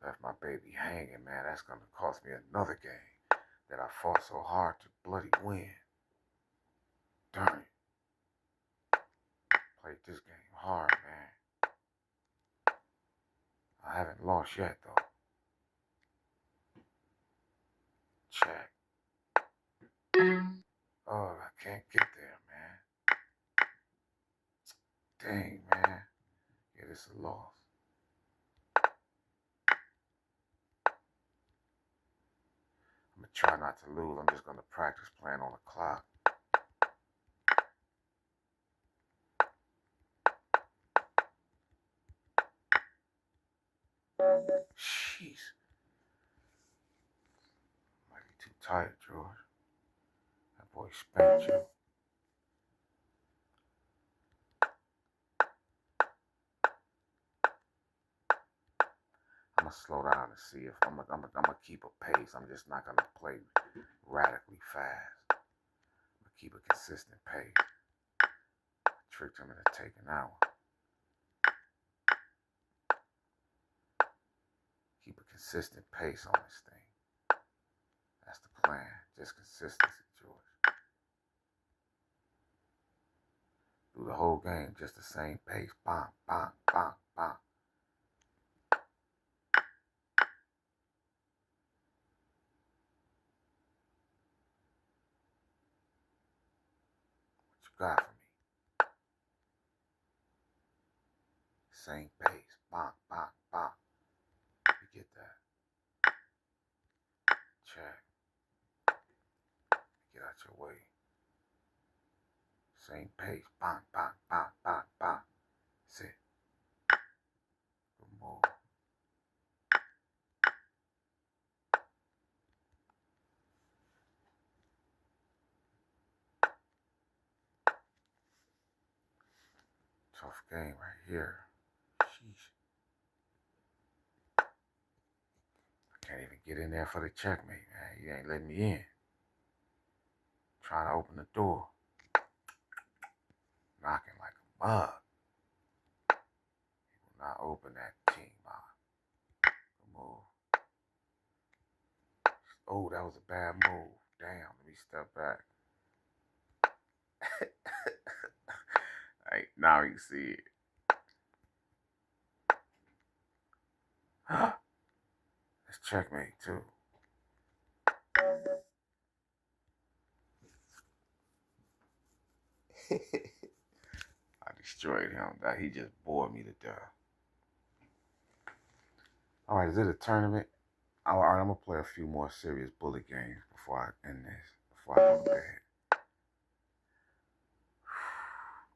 Left my baby hanging, man. That's gonna cost me another game that I fought so hard to bloody win. Darn it. Played this game hard, man. I haven't lost yet, though. Check. Oh, I can't get there, man. Dang, man. Yeah, this is a loss. I'm gonna try not to lose. I'm just gonna practice playing on the clock. Jeez. Might be too tired, George. That boy spanked you. I'm gonna slow down and see if I'm gonna keep a pace. I'm just not gonna play radically fast. I'm gonna keep a consistent pace. I tricked him into taking that one. Keep a consistent pace on this thing. That's the plan. Just consistency, George. Through the whole game, just the same pace. Bang, bang, bang, bang. What you got for me? Same pace. Bang, bang, bang. You get that? Check. Get out your way. Same pace. Bang, bang, bang, bang, bang. Sit. Good move. Tough game right here. Sheesh. I can't even get in there for the checkmate, man. You ain't letting me in. Trying to open the door. Knocking like a mug. He will not open that team, man. Good move. Oh, that was a bad move. Damn, let me step back. Hey, now you see it. That's checkmate, too. I destroyed him. That he just bored me to death. All right, is it a tournament? All right, I'm going to play a few more serious bullet games before I end this, before I go to bed.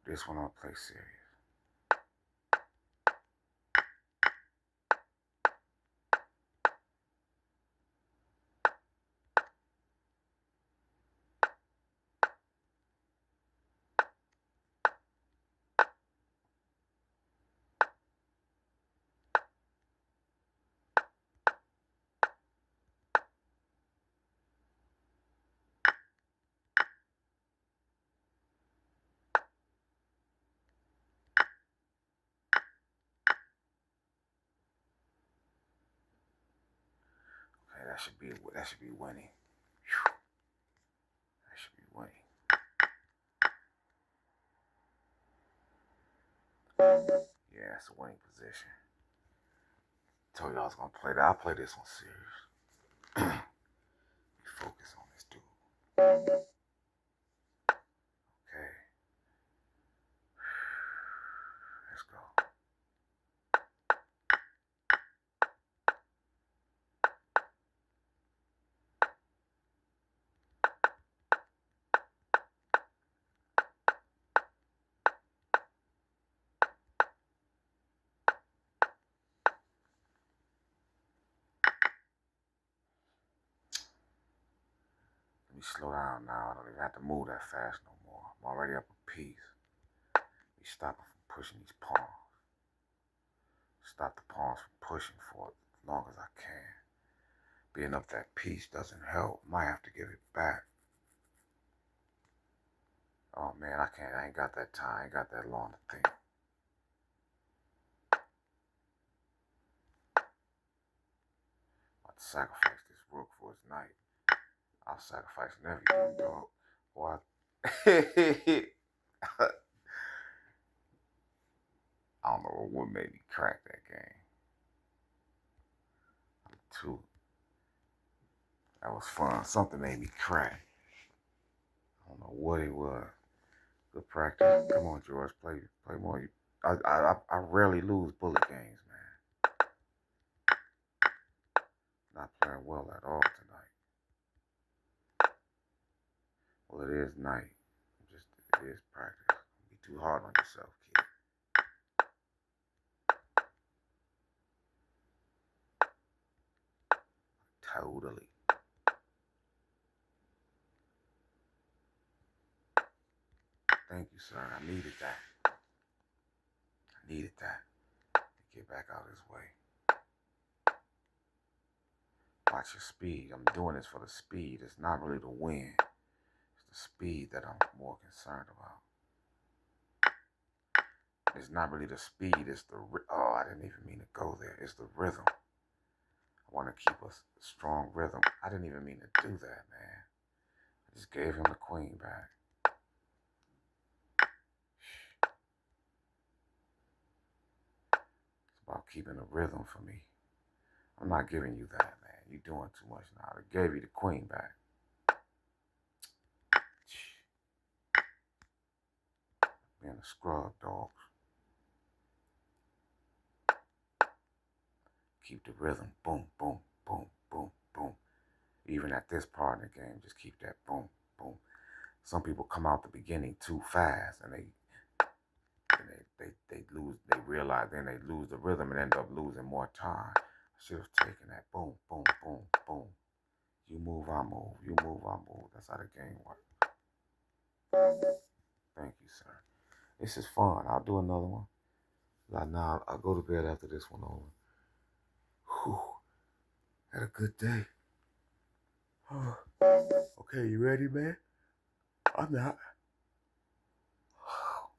This one I'm going to play serious. Okay, that should be winning. Whew. That should be winning. Yeah, it's a winning position. Told you I was gonna play that. I'll play this one serious. Focus on this dude. Okay. Let's go. Let me slow down now. I don't even have to move that fast no more. I'm already up a piece. Let me stop it from pushing these pawns. Stop the pawns from pushing for it as long as I can. Being up that piece doesn't help. Might have to give it back. Oh man, I can't. I ain't got that time. I ain't got that long to think. I'll sacrifice this rook for his knight. I'll sacrifice everything, dog. Boy, I don't know what made me crack that game. Too. That was fun. Something made me crack. I don't know what it was. Good practice. Come on, George. Play more. I rarely lose bullet games, man. Not playing well at all tonight. Well, it is night. It is practice. Don't be too hard on yourself, kid. Totally. Thank you, sir. I needed that. I needed that. Get back out of his way. Watch your speed. I'm doing this for the speed. It's not really the win. It's the speed that I'm more concerned about. It's not really the speed. It's the... Oh, I didn't even mean to go there. It's the rhythm. I want to keep a strong rhythm. I didn't even mean to do that, man. I just gave him the queen back. It's about keeping a rhythm for me. I'm not giving you that, man. You're doing too much now. I gave you the queen back. Being a scrub, dogs. Keep the rhythm. Boom, boom, boom, boom, boom. Even at this part in the game, just keep that boom, boom. Some people come out the beginning too fast, and they lose. They realize then they lose the rhythm and end up losing more time. I should have taken that boom, boom, boom, boom. You move, I move. You move, I move. That's how the game works. Thank you, sir. This is fun. I'll do another one. Now I'll go to bed after this one over. Whew. Had a good day. Okay, you ready, man? I'm not.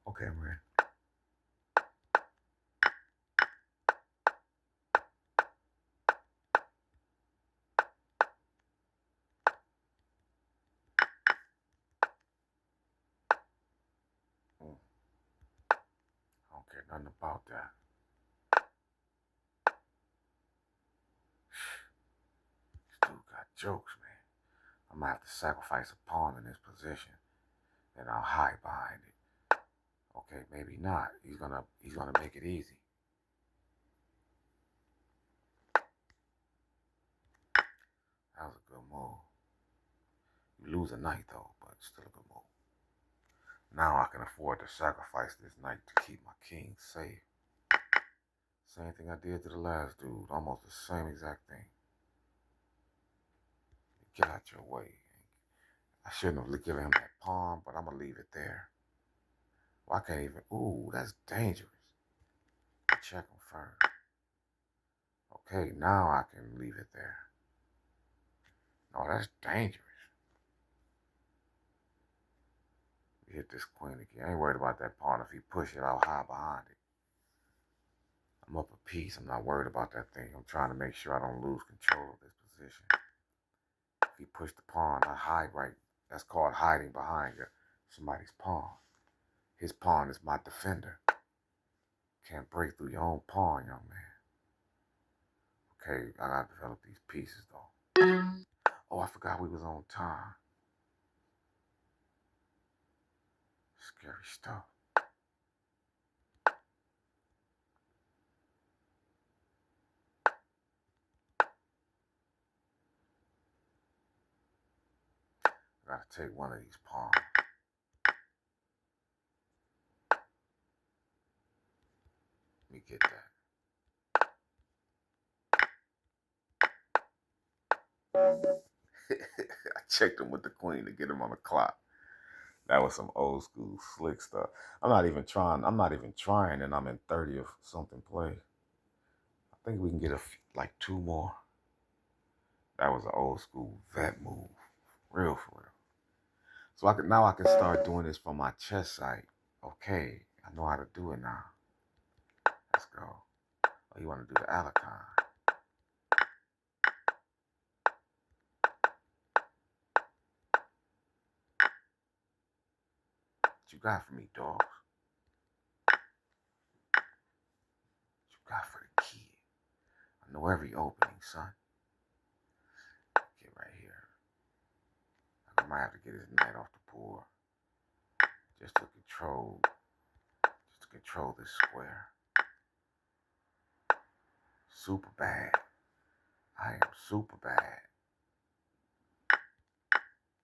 Okay, I'm ready. I don't care nothing about that. This dude got jokes, man. I'm gonna have to sacrifice a pawn in this position. Then I'll hide behind it. Okay, maybe not. He's gonna make it easy. That was a good move. You lose a knight though, but still a good move. Now I can afford to sacrifice this knight to keep my king safe. Same thing I did to the last dude. Almost the same exact thing. Get out your way. I shouldn't have given him that pawn, but I'm going to leave it there. Well, I can't even... Ooh, that's dangerous. Check him first. Okay, now I can leave it there. No, that's dangerous. We hit this queen again. I ain't worried about that pawn. If he push it, I'll hide behind it. I'm up a piece. I'm not worried about that thing. I'm trying to make sure I don't lose control of this position. If he push the pawn, I hide right. That's called hiding behind somebody's pawn. His pawn is my defender. Can't break through your own pawn, young man. Okay, I gotta develop these pieces though. Oh, I forgot we was on time. Scary stuff. I gotta take one of these pawns. Let me get that. I checked him with the queen to get him on the clock. That was some old school slick stuff. I'm not even trying, and I'm in 30th something play. I think we can get like 2 more. That was an old school vet move. Real for real. So now I can start doing this from my chess site. Okay, I know how to do it now. Let's go. Oh, you want to do the Alacon. What you got for me, dogs? What you got for the kid? I know every opening, son. Get right here. I might have to get his knight off the board. Just to control this square. Super bad. I am super bad.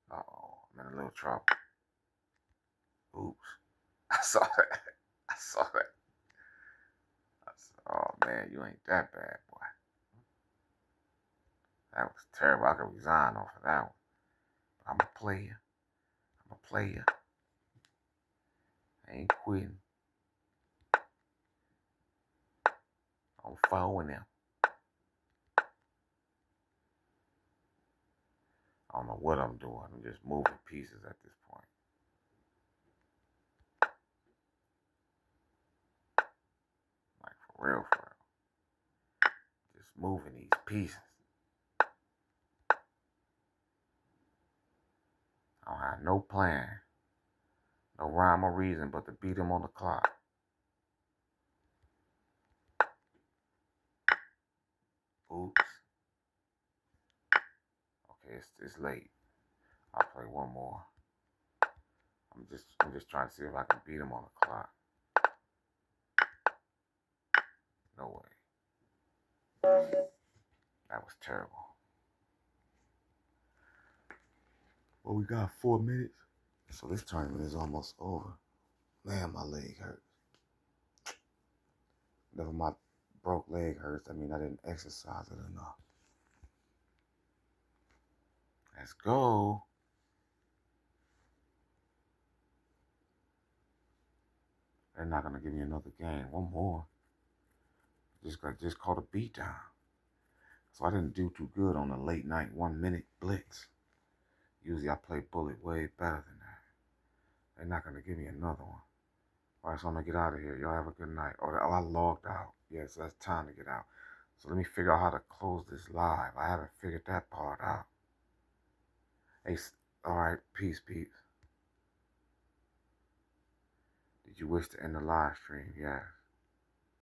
Uh-oh, I'm in a little trouble. Oops. I saw that. I saw that. Oh, man, you ain't that bad, boy. That was terrible. I could resign off of that one. But I'm a player. I ain't quitting. I'm following them. I don't know what I'm doing. I'm just moving pieces at this point. Like, for real. Just moving these pieces. I don't have no plan. No rhyme or reason but to beat him on the clock. Oops. Okay, it's late. I'll play one more. I'm just trying to see if I can beat him on the clock. No way. That was terrible. Well, we got 4 minutes. So this tournament is almost over. Man, my leg hurts. Never my broke leg hurts. I mean, I didn't exercise it enough. Let's go. They're not going to give me another game. One more. Just called a beat down. So I didn't do too good on the late night 1 minute blitz. Usually I play bullet way better than that. They're not going to give me another one. All right, so I'm going to get out of here. Y'all have a good night. Oh, I logged out. Yeah, so that's time to get out. So let me figure out how to close this live. I haven't figured that part out. Hey, all right, peace. Did you wish to end the live stream? Yes.